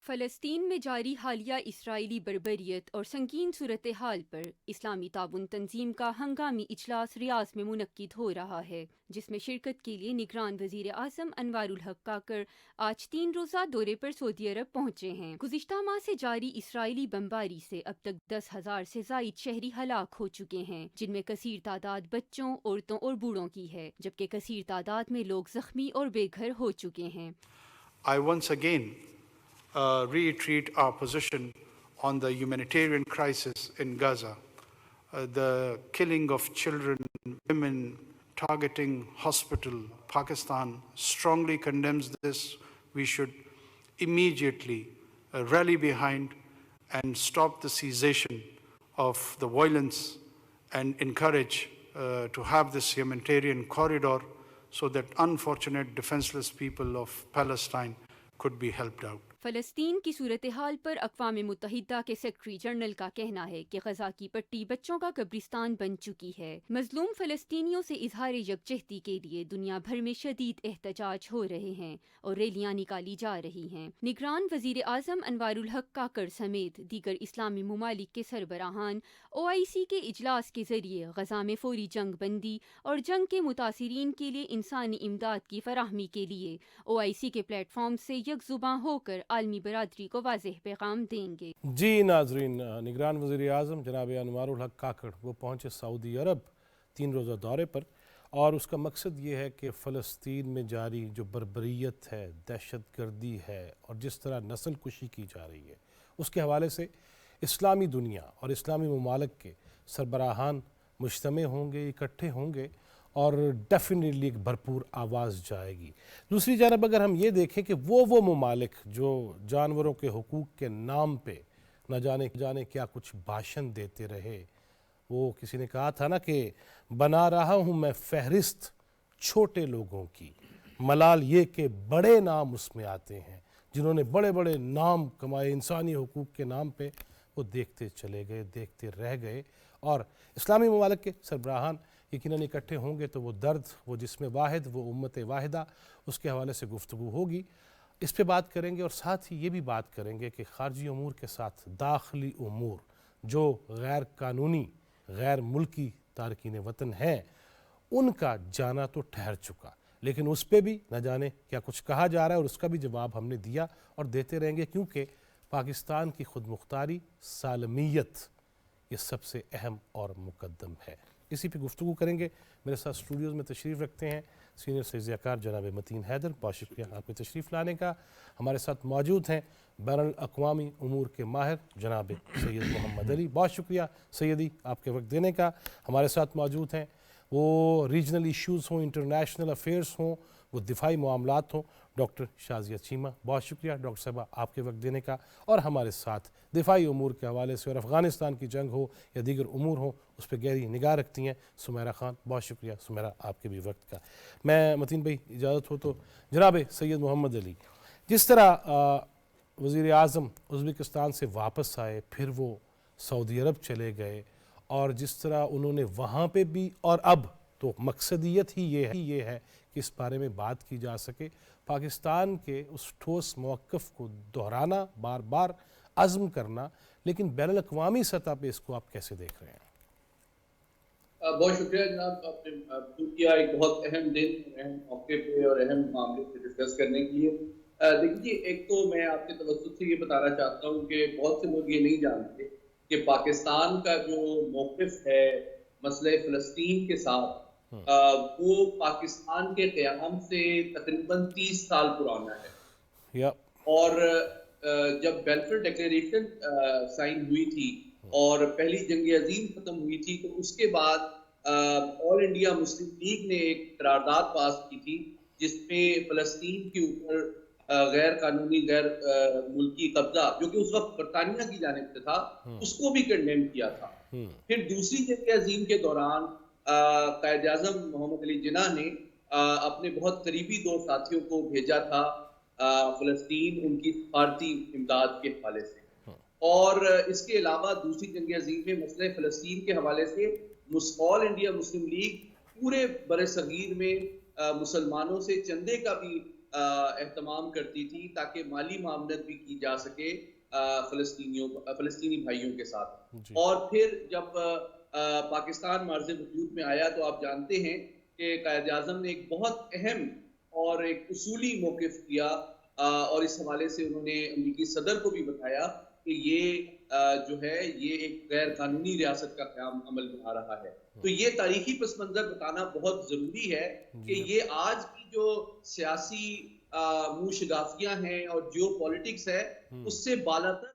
فلسطین میں جاری حالیہ اسرائیلی بربریت اور سنگین صورتحال پر اسلامی تعاون تنظیم کا ہنگامی اجلاس ریاض میں منعقد ہو رہا ہے، جس میں شرکت کے لیے نگران وزیر اعظم انوار الحق کاکڑ آج 3 روزہ دورے پر سعودی عرب پہنچے ہیں۔ گزشتہ ماہ سے جاری اسرائیلی بمباری سے اب تک 10,000 سے زائد شہری ہلاک ہو چکے ہیں، جن میں کثیر تعداد بچوں، عورتوں اور بوڑھوں کی ہے، جبکہ کثیر تعداد میں لوگ زخمی اور بے گھر ہو چکے ہیں۔ I once again reiterate our position on the humanitarian crisis in Gaza. The killing of children, women, targeting hospital. Pakistan strongly condemns this. We should immediately rally behind and stop the cessation of the violence and encourage to have this humanitarian corridor so that unfortunate defenseless people of Palestine could be helped out. فلسطین کی صورتحال پر اقوام متحدہ کے secretary general کا کہنا ہے کہ غزہ کی پٹی بچوں کا قبرستان بن چکی ہے۔ مظلوم فلسطینیوں سے اظہار یکجہتی کے لیے دنیا بھر میں شدید احتجاج ہو رہے ہیں اور ریلیاں نکالی جا رہی ہیں۔ نگران وزیر اعظم انوار الحق کاکڑ سمیت دیگر اسلامی ممالک کے سربراہان OIC کے اجلاس کے ذریعے غزہ میں فوری جنگ بندی اور جنگ کے متاثرین کے لیے انسانی امداد کی فراہمی کے لیے OIC کے پلیٹ فارم سے یک زباں ہو کر عالمی برادری کو واضح پیغام دیں گے۔ جی ناظرین، نگران وزیر اعظم جناب انوار الحق کاکڑ وہ پہنچے سعودی عرب 3 روزہ دورے پر، اور اس کا مقصد یہ ہے کہ فلسطین میں جاری جو بربریت ہے، دہشت گردی ہے اور جس طرح نسل کشی کی جا رہی ہے، اس کے حوالے سے اسلامی دنیا اور اسلامی ممالک کے سربراہان مجتمع ہوں گے، اکٹھے ہوں گے اور ڈیفینیٹلی ایک بھرپور آواز جائے گی۔ دوسری جانب اگر ہم یہ دیکھیں کہ وہ ممالک جو جانوروں کے حقوق کے نام پہ نہ جانے کیا کچھ بھاشن دیتے رہے، وہ کسی نے کہا تھا نا کہ بنا رہا ہوں میں فہرست چھوٹے لوگوں کی، ملال یہ کہ بڑے نام اس میں آتے ہیں، جنہوں نے بڑے بڑے نام کمائے انسانی حقوق کے نام پہ، وہ دیکھتے چلے گئے، دیکھتے رہ گئے۔ اور اسلامی ممالک کے سربراہان یقیناً اکٹھے ہوں گے تو وہ درد، وہ جسم واحد، وہ امت واحدہ، اس کے حوالے سے گفتگو ہوگی، اس پہ بات کریں گے۔ اور ساتھ ہی یہ بھی بات کریں گے کہ خارجی امور کے ساتھ داخلی امور جو غیر قانونی، غیر ملکی تارکین وطن ہیں، ان کا جانا تو ٹھہر چکا، لیکن اس پہ بھی نہ جانے کیا کچھ کہا جا رہا ہے، اور اس کا بھی جواب ہم نے دیا اور دیتے رہیں گے، کیونکہ پاکستان کی خود مختاری، سالمیت، یہ سب سے اہم اور مقدم ہے۔ اسی پہ گفتگو کریں گے۔ میرے ساتھ اسٹوڈیوز میں تشریف رکھتے ہیں سینئر تجزیہ کار جناب متین حیدر، بہت شکریہ آپ کے تشریف لانے کا۔ ہمارے ساتھ موجود ہیں بین الاقوامی امور کے ماہر جناب سید محمد علی، بہت شکریہ سیدی آپ کے وقت دینے کا۔ ہمارے ساتھ موجود ہیں وہ ریجنل ایشوز ہوں، انٹرنیشنل افیئرز ہوں، وہ دفاعی معاملات ہوں، ڈاکٹر شازیہ چیمہ، بہت شکریہ ڈاکٹر صاحبہ آپ کے وقت دینے کا۔ اور ہمارے ساتھ دفاعی امور کے حوالے سے اور افغانستان کی جنگ ہو یا دیگر امور ہوں، اس پہ گہری نگاہ رکھتی ہیں سمیرہ خان، بہت شکریہ سمیرہ آپ کے بھی وقت کا۔ میں متین بھائی اجازت ہو تو جناب سید محمد علی، جس طرح وزیر اعظم ازبکستان سے واپس آئے، پھر وہ سعودی عرب چلے گئے، اور جس طرح انہوں نے وہاں پہ بھی، اور اب تو مقصدیت ہی یہ ہے کہ اس بارے میں بات کی جا سکے، پاکستان کے اس ٹھوس موقف کو دہرانا، بار بار عزم کرنا، لیکن بین الاقوامی سطح پہ اس کو آپ کیسے دیکھ رہے ہیں؟ بہت شکریہ جناب، آپ نے کیا ایک بہت اہم دن، اہم موقع پہ اور اہم معاملے پہ ڈسکس کرنے کے لیے۔ دیکھیے، ایک تو میں آپ کے توسط سے یہ بتانا چاہتا ہوں کہ بہت سے لوگ یہ نہیں جانتے کہ پاکستان کا جو موقف ہے مسئلہ فلسطین کے ساتھ، وہ پاکستان کے قیام سے تقریباً 30 سال پرانا ہے۔ اور جب بیلفر ڈکلیریشن سائن ہوئی تھی اور پہلی جنگ عظیم ختم ہوئی تھی، تو اس کے بعد آل انڈیا مسلم لیگ نے ایک قرارداد پاس کی تھی جس میں فلسطین کے اوپر غیر قانونی، غیر ملکی قبضہ، جو کہ اس وقت برطانیہ کی جانب سے تھا، اس کو بھی کنڈیم کیا تھا۔ پھر دوسری جنگ عظیم کے دوران قائد اعظم محمد علی جناح نے اپنے بہت قریبی 2 ساتھیوں کو بھیجا تھا فلسطین ان کی سفارتی امداد کے حوالے سے، اور اس کے علاوہ دوسری جنگ عظیم میں مسئلہ فلسطین کے حوالے سے آل انڈیا مسلم لیگ پورے بر صغیر میں مسلمانوں سے چندے کا بھی اہتمام کرتی تھی تاکہ مالی معاونت بھی کی جا سکے فلسطینی بھائیوں کے ساتھ. اور پھر جب پاکستان معرض وجود میں آیا تو آپ جانتے ہیں کہ قائد اعظم نے ایک بہت اہم اور ایک اصولی موقف کیا اور اس حوالے سے انہوں نے امریکی صدر کو بھی بتایا کہ یہ جو ہے یہ ایک غیر قانونی ریاست کا قیام عمل بنا رہا ہے. تو یہ تاریخی پس منظر بتانا بہت ضروری ہے کہ یہ آج کی جو سیاسی منہ شگافیاں ہیں اور جیو پالیٹکس ہے اس سے بالاتر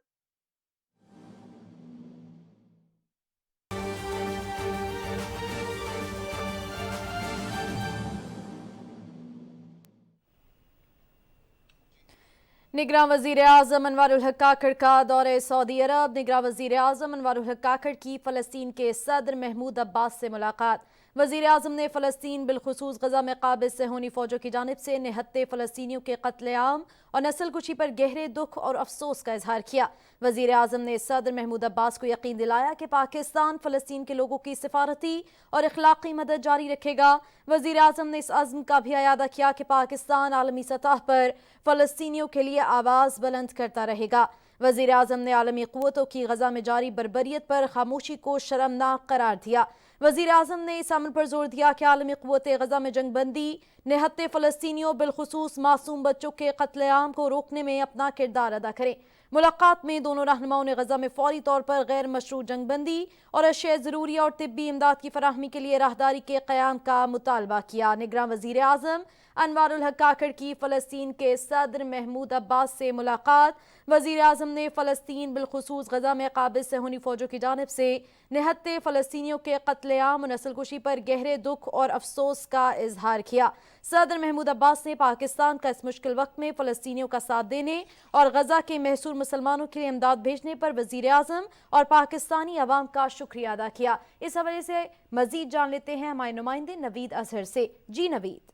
نگراں وزیر اعظم انوار الحق کاکڑ کا دورہ سعودی عرب. نگراں وزیر اعظم انوار الحق کاکڑ کی فلسطین کے صدر محمود عباس سے ملاقات. وزیر اعظم نے فلسطین بالخصوص غزہ میں قابض صہیونی فوجوں کی جانب سے نہتے فلسطینیوں کے قتل عام اور نسل کشی پر گہرے دکھ اور افسوس کا اظہار کیا. وزیر اعظم نے صدر محمود عباس کو یقین دلایا کہ پاکستان فلسطین کے لوگوں کی سفارتی اور اخلاقی مدد جاری رکھے گا. وزیر اعظم نے اس عزم کا بھی اعادہ کیا کہ پاکستان عالمی سطح پر فلسطینیوں کے لیے آواز بلند کرتا رہے گا. وزیر اعظم نے عالمی قوتوں کی غزہ میں جاری بربریت پر خاموشی کو شرمناک قرار دیا. وزیر اعظم نے اس عمل پر زور دیا کہ عالمی قوتیں غزہ میں جنگ بندی، نہتے فلسطینیوں بالخصوص معصوم بچوں کے قتل عام کو روکنے میں اپنا کردار ادا کریں. ملاقات میں دونوں رہنماؤں نے غزہ میں فوری طور پر غیر مشروع جنگ بندی اور اشیاء ضروریہ اور طبی امداد کی فراہمی کے لیے راہداری کے قیام کا مطالبہ کیا. نگراں وزیر اعظم انوار الحق کاکڑ کی فلسطین کے صدر محمود عباس سے ملاقات. وزیر اعظم نے فلسطین بالخصوص غزہ میں قابض صہیونی فوجوں کی جانب سے نہتے فلسطینیوں کے قتل عام اور نسل کشی پر گہرے دکھ اور افسوس کا اظہار کیا. صدر محمود عباس نے پاکستان کا اس مشکل وقت میں فلسطینیوں کا ساتھ دینے اور غزہ کے محصور مسلمانوں کے لیے امداد بھیجنے پر وزیر اعظم اور پاکستانی عوام کا شکریہ ادا کیا. اس حوالے سے مزید جان لیتے ہیں ہمارے نمائندے نوید اظہر سے. جی نوید.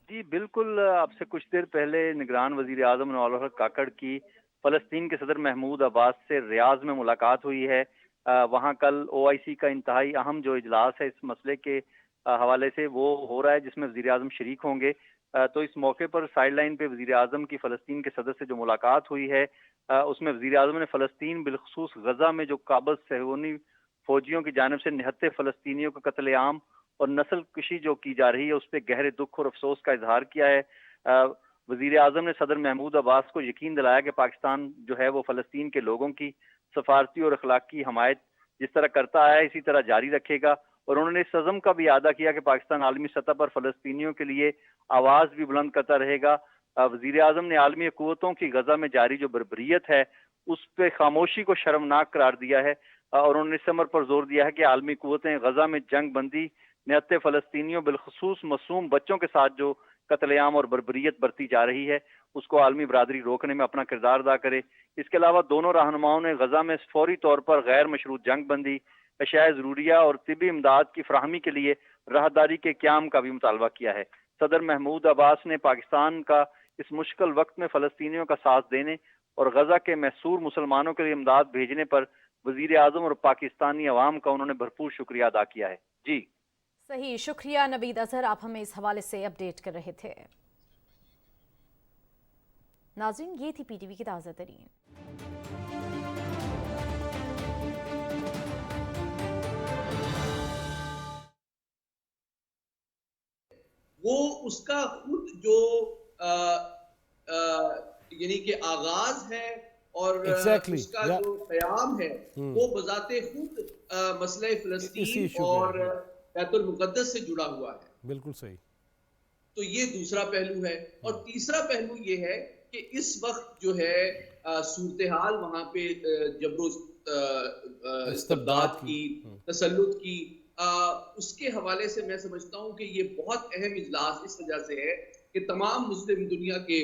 جی بالکل، آپ سے کچھ دیر پہلے نگران وزیر اعظم انوار الحق کاکڑ کی فلسطین کے صدر محمود عباس سے ریاض میں ملاقات ہوئی ہے. وہاں کل OIC کا انتہائی اہم جو اجلاس ہے اس مسئلے کے حوالے سے وہ ہو رہا ہے جس میں وزیر اعظم شریک ہوں گے. تو اس موقع پر سائیڈ لائن پہ وزیر اعظم کی فلسطین کے صدر سے جو ملاقات ہوئی ہے اس میں وزیر اعظم نے فلسطین بالخصوص غزہ میں جو قابض صہیونی فوجیوں کی جانب سے نہتے فلسطینیوں کا قتل عام اور نسل کشی جو کی جا رہی ہے اس پہ گہرے دکھ اور افسوس کا اظہار کیا ہے. وزیر اعظم نے صدر محمود عباس کو یقین دلایا کہ پاکستان جو ہے وہ فلسطین کے لوگوں کی سفارتی اور اخلاقی حمایت جس طرح کرتا آیا ہے اسی طرح جاری رکھے گا. اور انہوں نے اس عزم کا بھی اعادہ کیا کہ پاکستان عالمی سطح پر فلسطینیوں کے لیے آواز بھی بلند کرتا رہے گا. وزیر اعظم نے عالمی قوتوں کی غزہ میں جاری جو بربریت ہے اس پہ خاموشی کو شرمناک قرار دیا ہے اور انہوں نے اس عمل پر زور دیا ہے کہ عالمی قوتیں غزہ میں جنگ بندی، نہتے فلسطینیوں بالخصوص معصوم بچوں کے ساتھ جو قتل عام اور بربریت برتی جا رہی ہے اس کو عالمی برادری روکنے میں اپنا کردار ادا کرے. اس کے علاوہ دونوں رہنماؤں نے غزہ میں فوری طور پر غیر مشروع جنگ بندی، اشیاء ضروریہ اور طبی امداد کی فراہمی کے لیے راہداری کے قیام کا بھی مطالبہ کیا ہے. صدر محمود عباس نے پاکستان کا اس مشکل وقت میں فلسطینیوں کا ساتھ دینے اور غزہ کے محصور مسلمانوں کے لیے امداد بھیجنے پر وزیر اعظم اور پاکستانی عوام کا انہوں نے بھرپور شکریہ ادا کیا ہے. جی صحیح، شکریہ نوید اظہر، آپ ہمیں اس حوالے سے اپڈیٹ کر رہے تھے. ناظرین یہ تھی PTV کی تازہ ترین. وہ اس کا خود جو یعنی کہ آغاز ہے اور اس کا جو قیام ہے وہ بذات خود مسئلہ فلسطین اور بیت المقدس سے جڑا ہوا ہے. بالکل صحیح. تو یہ دوسرا پہلو ہے. اور تیسرا پہلو یہ ہے کہ اس وقت جو ہے صورتحال وہاں پہ جبر و استبداد کی، تسلط کی، اس کے حوالے سے میں سمجھتا ہوں کہ یہ بہت اہم اجلاس اس وجہ سے ہے کہ تمام مسلم دنیا کے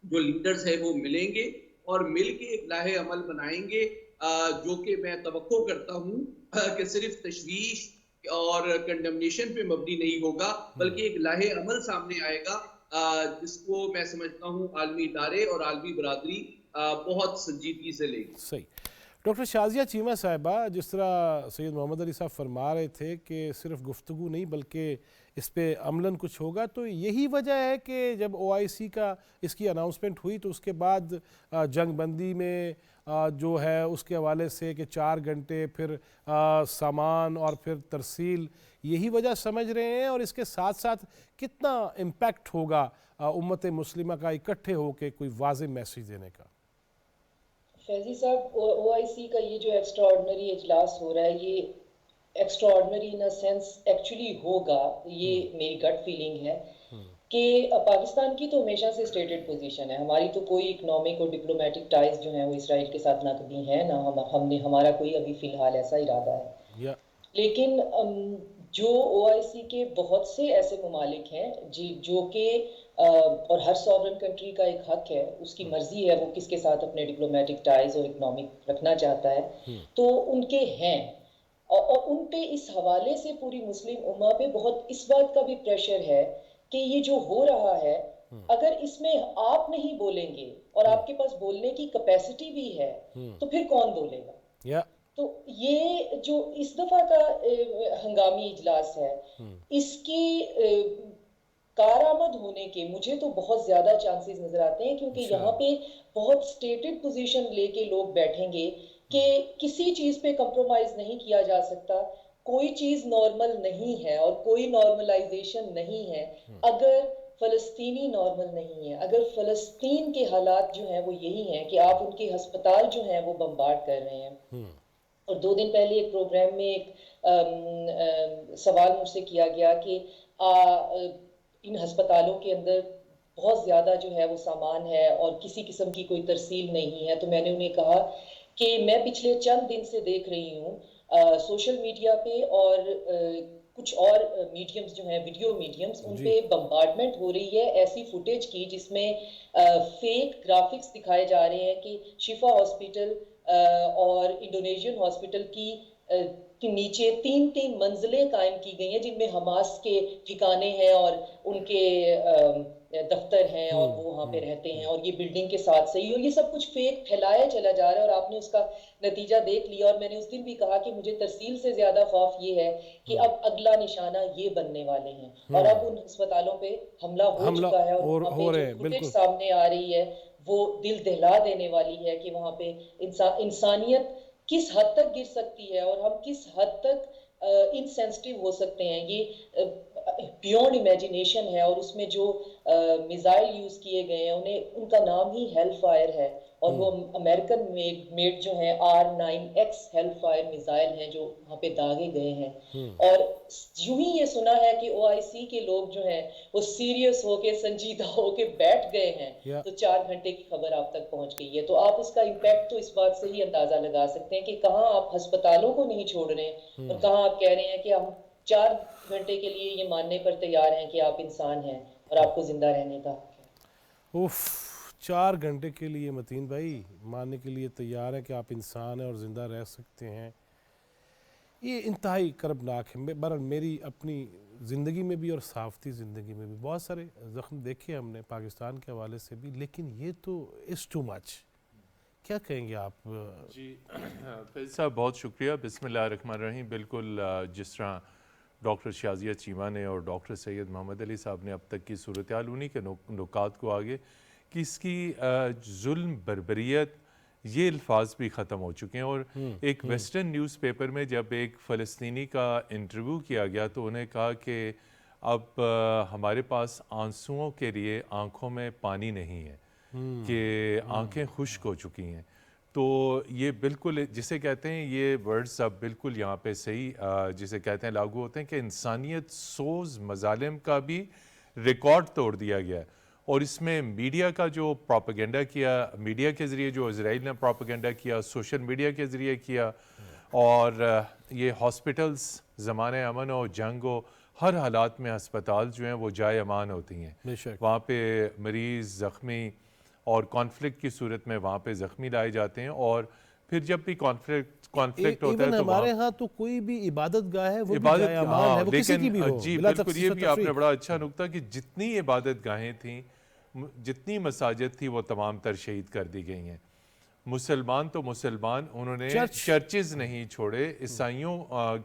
جو لیڈرز ہیں وہ ملیں گے اور مل کے ایک لاہے عمل بنائیں گے جو کہ میں توقع کرتا ہوں کہ صرف تشویش اور کنڈمنیشن پہ مبنی نہیں ہوگا بلکہ ایک لاہے عمل سامنے آئے گا جس کو میں سمجھتا ہوں عالمی ادارے اور عالمی برادری بہت سنجیدگی سے لے گی. صحیح. ڈاکٹر شازیہ چیمہ صاحبہ، جس طرح سید محمد علی صاحب فرما رہے تھے کہ صرف گفتگو نہیں بلکہ اس پہ عملاً کچھ ہوگا. تو یہی وجہ ہے کہ جب OIC کا اس کی اناؤنسمنٹ ہوئی تو اس کے بعد جنگ بندی میں جو ہے اس کے حوالے سے کہ 4 گھنٹے پھر سامان اور پھر ترسیل, یہی وجہ سمجھ رہے ہیں, اور اس کے ساتھ ساتھ کتنا امپیکٹ ہوگا امت مسلمہ کا اکٹھے ہو کے کوئی واضح میسیج دینے کا؟ فیضی صاحب, OIC کا یہ جو ایکسٹرا آرڈنری اجلاس ہو رہا ہے, یہ extra ordinary in sense actually ہوگا, یہ میری گٹ فیلنگ ہے کہ پاکستان کی تو ہمیشہ سے اسٹیٹڈ پوزیشن ہے, ہماری تو کوئی اکنامک اور ڈپلومیٹک ٹائز جو ہیں وہ اسرائیل کے ساتھ نہ کبھی ہیں, نہ ہمارا کوئی ابھی فی الحال ایسا ارادہ ہے. لیکن جو OIC کے بہت سے ایسے ممالک ہیں جو کہ اور ہر سوورن کنٹری کا ایک حق ہے, اس کی مرضی ہے وہ کس کے ساتھ اپنے ڈپلومیٹک ٹائز اور اکنامک رکھنا چاہتا ہے, تو ان کے ہیں, اور ان پہ اس حوالے سے پوری مسلم امہ پہ بہت اس بات کا بھی پریشر ہے کہ یہ جو ہو رہا ہے, اگر اس میں آپ نہیں بولیں گے اور آپ کے پاس بولنے کی کیپیسٹی بھی ہے تو پھر کون بولے گا؟ تو یہ جو اس دفعہ کا ہنگامی اجلاس ہے, اس کی کارآمد ہونے کے مجھے تو بہت زیادہ چانسز نظر آتے ہیں, کیونکہ یہاں پہ بہت سٹیٹڈ پوزیشن لے کے لوگ بیٹھیں گے کہ کسی چیز پہ کمپرومائز نہیں کیا جا سکتا, کوئی چیز نارمل نہیں ہے اور کوئی نارملائزیشن نہیں ہے اگر فلسطینی نارمل نہیں ہے, اگر فلسطین کے حالات جو ہیں وہ یہی ہیں کہ آپ ان کے ہسپتال جو ہیں وہ بمبارڈ کر رہے ہیں. اور 2 دن پہلے ایک پروگرام میں ایک سوال مجھ سے کیا گیا کہ ان ہسپتالوں کے اندر بہت زیادہ جو ہے وہ سامان ہے اور کسی قسم کی کوئی ترسیل نہیں ہے, تو میں نے انہیں کہا کہ میں پچھلے چند دن سے دیکھ رہی ہوں سوشل میڈیا پہ اور کچھ اور میڈیمز جو ہیں, ویڈیو میڈیمز, ان پہ بمبارڈمنٹ ہو رہی ہے ایسی فوٹیج کی جس میں فیک گرافکس دکھائے جا رہے ہیں کہ شفا ہاسپٹل اور انڈونیشین ہاسپٹل کی نیچے 3 منزلیں قائم کی گئی ہیں جن میں حماس کے ٹھکانے ہیں اور ان کے دفتر ہیں اور وہ وہاں پہ رہتے ہیں, اور یہ بلڈنگ کے ساتھ صحیح, اور یہ سب کچھ فیک پھیلایا چلا جا رہا ہے, اور آپ نے اس کا نتیجہ دیکھ لیا. اور میں نے اس دن بھی کہا کہ مجھے ترسیل سے زیادہ خوف یہ ہے کہ اب اگلا نشانہ یہ بننے والے ہیں, اور اب ان ہسپتالوں پہ حملہ ہو چکا ہے, اور وہاں پہ جو فوٹیج سامنے آ رہی ہے وہ دل دہلا دینے والی ہے کہ وہاں پہ انسانیت کس حد تک گر سکتی ہے اور ہم کس حد تک انسینسٹیو ہو سکتے ہیں. یہ بیونڈ امیجنیشن ہے, اور اس میں جو میزائل یوز کیے گئے ہیں ان کا نام ہی ہیل فائر ہے, اور وہ امریکن میڈ جو ہیں R9X ہیل فائر میزائل ہیں جو وہاں پہ داغے گئے ہیں. اور یوں ہی یہ سنا ہے کہ OIC کے لوگ جو ہیں وہ سیریس ہو کے, سنجیدہ ہو کے بیٹھ گئے ہیں, تو 4 گھنٹے کی خبر آپ تک پہنچ گئی ہے. تو آپ اس کا امپیکٹ تو اس بات سے ہی اندازہ لگا سکتے ہیں کہ کہاں آپ ہسپتالوں کو نہیں چھوڑ رہے ہیں اور کہاں آپ کہہ رہے ہیں کہ ہم 4 گھنٹے کے لیے یہ ماننے پر تیار ہیں کہ آپ انسان ہیں اور آپ کو زندہ رہنے کا. 4 گھنٹے کے لیے متین بھائی ماننے کے لیے تیار ہے کہ آپ انسان ہیں اور زندہ رہ سکتے ہیں, یہ انتہائی کربناک ہے. بہرحال میری اپنی زندگی میں بھی اور صحافتی زندگی میں بھی بہت سارے زخم دیکھے ہم نے پاکستان کے حوالے سے بھی, لیکن یہ تو از ٹو مچ. کیا کہیں گے آپ؟ جی فیض صاحب بہت شکریہ. بسم اللہ الرحمن الرحیم. بالکل جس طرح ڈاکٹر شازیہ چیمہ نے اور ڈاکٹر سید محمد علی صاحب نے اب تک کی صورتحال انہی کے نکات کو آگے کہ اس کی ظلم بربریت یہ الفاظ بھی ختم ہو چکے ہیں. اور ایک ویسٹرن نیوز پیپر میں جب ایک فلسطینی کا انٹرویو کیا گیا تو انہیں کہا کہ اب ہمارے پاس آنسوؤں کے لیے آنکھوں میں پانی نہیں ہے, کہ آنکھیں خشک ہو چکی ہیں. تو یہ بالکل جسے کہتے ہیں یہ ورڈز اب بالکل یہاں پہ صحیح جسے کہتے ہیں لاگو ہوتے ہیں کہ انسانیت سوز مظالم کا بھی ریکارڈ توڑ دیا گیا ہے. اور اس میں میڈیا کا جو پروپیگنڈا کیا, میڈیا کے ذریعے جو اسرائیل نے پروپیگنڈا کیا, سوشل میڈیا کے ذریعے کیا, اور یہ ہاسپٹلز زمانہ امن ہو جنگ ہو ہر حالات میں ہسپتال جو ہیں وہ جائے امان ہوتی ہیں. وہاں پہ مریض زخمی اور کانفلکٹ کی صورت میں وہاں پہ زخمی لائے جاتے ہیں, اور پھر جب بھی کانفلکٹ ہوتا ہے تو ہمارے ہاں تو کوئی بھی عبادت گاہ ہے وہ بھی جائے امان ہے, وہ کسی کی بھی ہو. جی بالکل, یہ بھی آپ نے بڑا اچھا نکتہ کہ جتنی عبادت گاہیں تھیں, جتنی مساجد تھی وہ تمام تر شہید کر دی گئی ہیں. مسلمان تو مسلمان, انہوں نے چرچز نہیں چھوڑے, عیسائیوں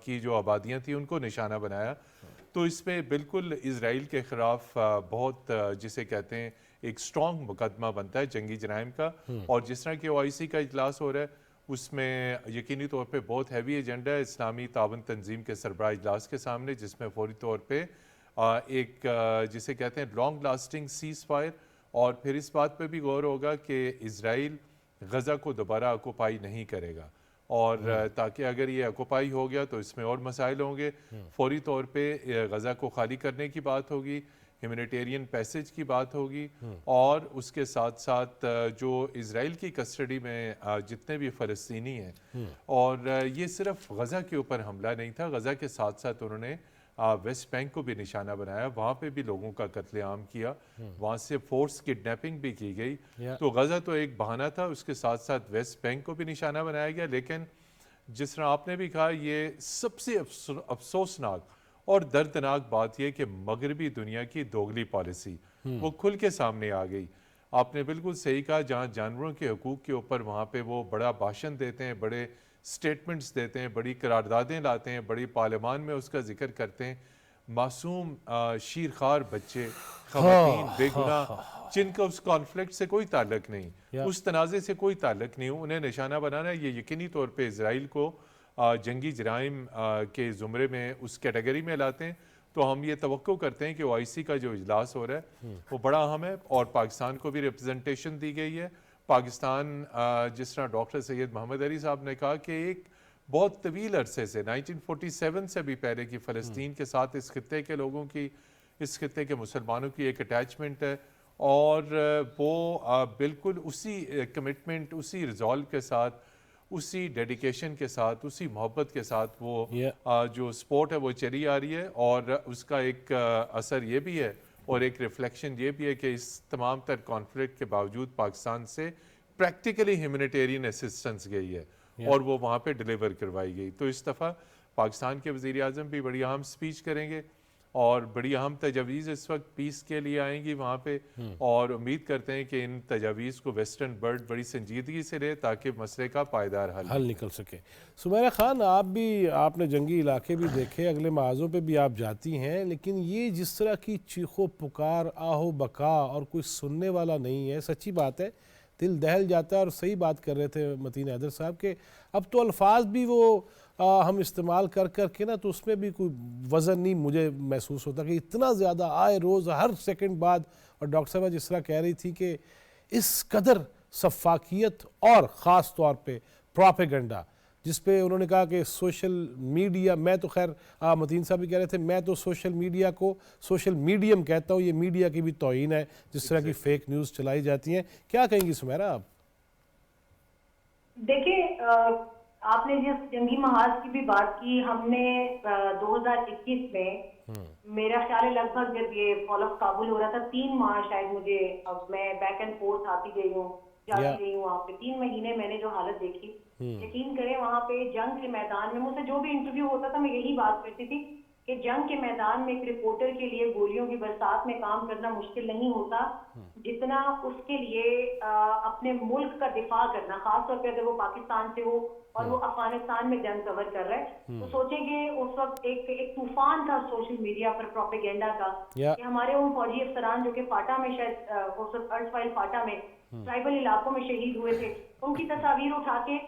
کی جو آبادیاں تھیں ان کو نشانہ بنایا. تو اس پہ بالکل اسرائیل کے خلاف بہت جسے کہتے ہیں ایک سٹرونگ مقدمہ بنتا ہے جنگی جرائم کا. اور جس طرح کہ OIC کا اجلاس ہو رہا ہے اس میں یقینی طور پہ بہت ہیوی ایجنڈا ہے اسلامی تعاون تنظیم کے سربراہ اجلاس کے سامنے، جس میں فوری طور پہ ایک جسے کہتے ہیں لانگ لاسٹنگ سیز فائر، اور پھر اس بات پہ بھی غور ہوگا کہ اسرائیل غزہ کو دوبارہ آکوپائی نہیں کرے گا، اور تاکہ اگر یہ آکوپائی ہو گیا تو اس میں اور مسائل ہوں گے. فوری طور پہ غزہ کو خالی کرنے کی بات ہوگی، ہیومینیٹیرین پیسج کی بات ہوگی، اور اس کے ساتھ ساتھ جو اسرائیل کی کسٹڈی میں جتنے بھی فلسطینی ہیں، اور یہ صرف غزہ کے اوپر حملہ نہیں تھا، غزہ کے ساتھ ساتھ انہوں نے ویسٹ بینک کو بھی نشانہ بنایا، وہاں پہ بھی لوگوں کا قتل عام کیا، وہاں سے فورس کڈنیپنگ بھی کی گئی. تو غزہ تو ایک بہانہ تھا، اس کے ساتھ ساتھ ویسٹ بینک کو بھی نشانہ بنایا گیا. لیکن جس طرح آپ نے بھی کہا، یہ سب سے افسوسناک اور دردناک بات یہ کہ مغربی دنیا کی دوگلی پالیسی وہ کھل کے سامنے آ گئی. آپ نے بالکل صحیح کہا، جہاں جانوروں کے حقوق کے اوپر وہاں پہ وہ بڑا بھاشن دیتے ہیں، بڑے سٹیٹمنٹس دیتے ہیں، بڑی قراردادیں لاتے ہیں، بڑی پارلیمان میں اس کا ذکر کرتے ہیں، معصوم شیرخوار بچے، خواتین بے گناہ جن کا اس کانفلکٹ سے کوئی تعلق نہیں، اس تنازع سے کوئی تعلق نہیں، انہیں نشانہ بنانا یہ یقینی طور پہ اسرائیل کو جنگی جرائم کے زمرے میں اس کیٹیگری میں لاتے ہیں. تو ہم یہ توقع کرتے ہیں کہ OIC کا جو اجلاس ہو رہا ہے وہ بڑا اہم ہے، اور پاکستان کو بھی ریپرزنٹیشن دی گئی ہے. پاکستان جس طرح ڈاکٹر سید محمد علی صاحب نے کہا کہ ایک بہت طویل عرصے سے 1947 سے بھی پہلے کی فلسطین کے ساتھ اس خطے کے لوگوں کی، اس خطے کے مسلمانوں کی ایک اٹیچمنٹ ہے، اور وہ بالکل اسی کمٹمنٹ، اسی ریزالو کے ساتھ، اسی ڈیڈیکیشن کے ساتھ، اسی محبت کے ساتھ وہ جو سپورٹ ہے وہ چلی آ رہی ہے. اور اس کا ایک اثر یہ بھی ہے اور ایک ریفلیکشن یہ بھی ہے کہ اس تمام تر کانفلکٹ کے باوجود پاکستان سے پریکٹیکلی ہیومینیٹیرین اسسٹنس گئی ہے، اور وہ وہاں پہ ڈیلیور کروائی گئی. تو اس دفعہ پاکستان کے وزیر اعظم بھی بڑی اہم سپیچ کریں گے، اور بڑی اہم تجاویز اس وقت پیس کے لیے آئیں گی وہاں پہ، اور امید کرتے ہیں کہ ان تجاویز کو ویسٹرن برڈ بڑی سنجیدگی سے لے تاکہ مسئلے کا پائیدار حل نکل سکے. سمیرہ خان، آپ نے جنگی علاقے بھی دیکھے، اگلے محاذوں پہ بھی آپ جاتی ہیں، لیکن یہ جس طرح کی چیخ و پکار، آہ و بکا، اور کوئی سننے والا نہیں ہے، سچی بات ہے دل دہل جاتا ہے. اور صحیح بات کر رہے تھے متین حیدر صاحب کہ اب تو الفاظ بھی وہ ہم استعمال کر کے نا، تو اس میں بھی کوئی وزن نہیں مجھے محسوس ہوتا کہ اتنا زیادہ آئے روز ہر سیکنڈ بعد. اور ڈاکٹر صاحبہ جس طرح کہہ رہی تھی کہ اس قدر سفاکیت اور خاص طور پہ پروپیگنڈا، جس پہ انہوں نے کہا کہ سوشل میڈیا، میں تو خیر متین صاحب بھی کہہ رہے تھے، میں تو سوشل میڈیا کو سوشل میڈیم کہتا ہوں، یہ میڈیا کی بھی توہین ہے جس طرح کی فیک نیوز چلائی جاتی ہیں. کیا کہیں گی سمیرہ آپ؟ دیکھیں، آپ نے جس جنگی محاذ کی بھی بات کی، ہم نے 2021 میں میرا خیال ہے لگ بھگ جب یہ فال آف کابل ہو رہا تھا 3 ماہ شاید مجھے، اب میں بیک اینڈ فورتھ آتی گئی ہوں، جاتی گئی ہوں وہاں پہ، 3 مہینے میں نے جو حالت دیکھی، یقین کریں وہاں پہ جنگ کے میدان میں مجھ سے جو بھی انٹرویو ہوتا تھا میں یہی بات کرتی تھی کہ جنگ کے میدان میں ایک رپورٹر کے لیے گولیوں کی برسات میں کام کرنا مشکل نہیں ہوتا جتنا اس کے لیے اپنے ملک کا دفاع کرنا، خاص طور پہ اگر وہ پاکستان سے ہو اور وہ افغانستان میں جنگ کور کر رہا ہے. تو سوچیں کہ اس وقت ایک طوفان تھا سوشل میڈیا پر پروپیگنڈا کا کہ ہمارے ان فوجی افسران جو کہ فاٹا میں شاید ارسوائل فاٹا میں ٹرائبل علاقوں میں شہید ہوئے تھے، ان کی تصاویر اٹھا کے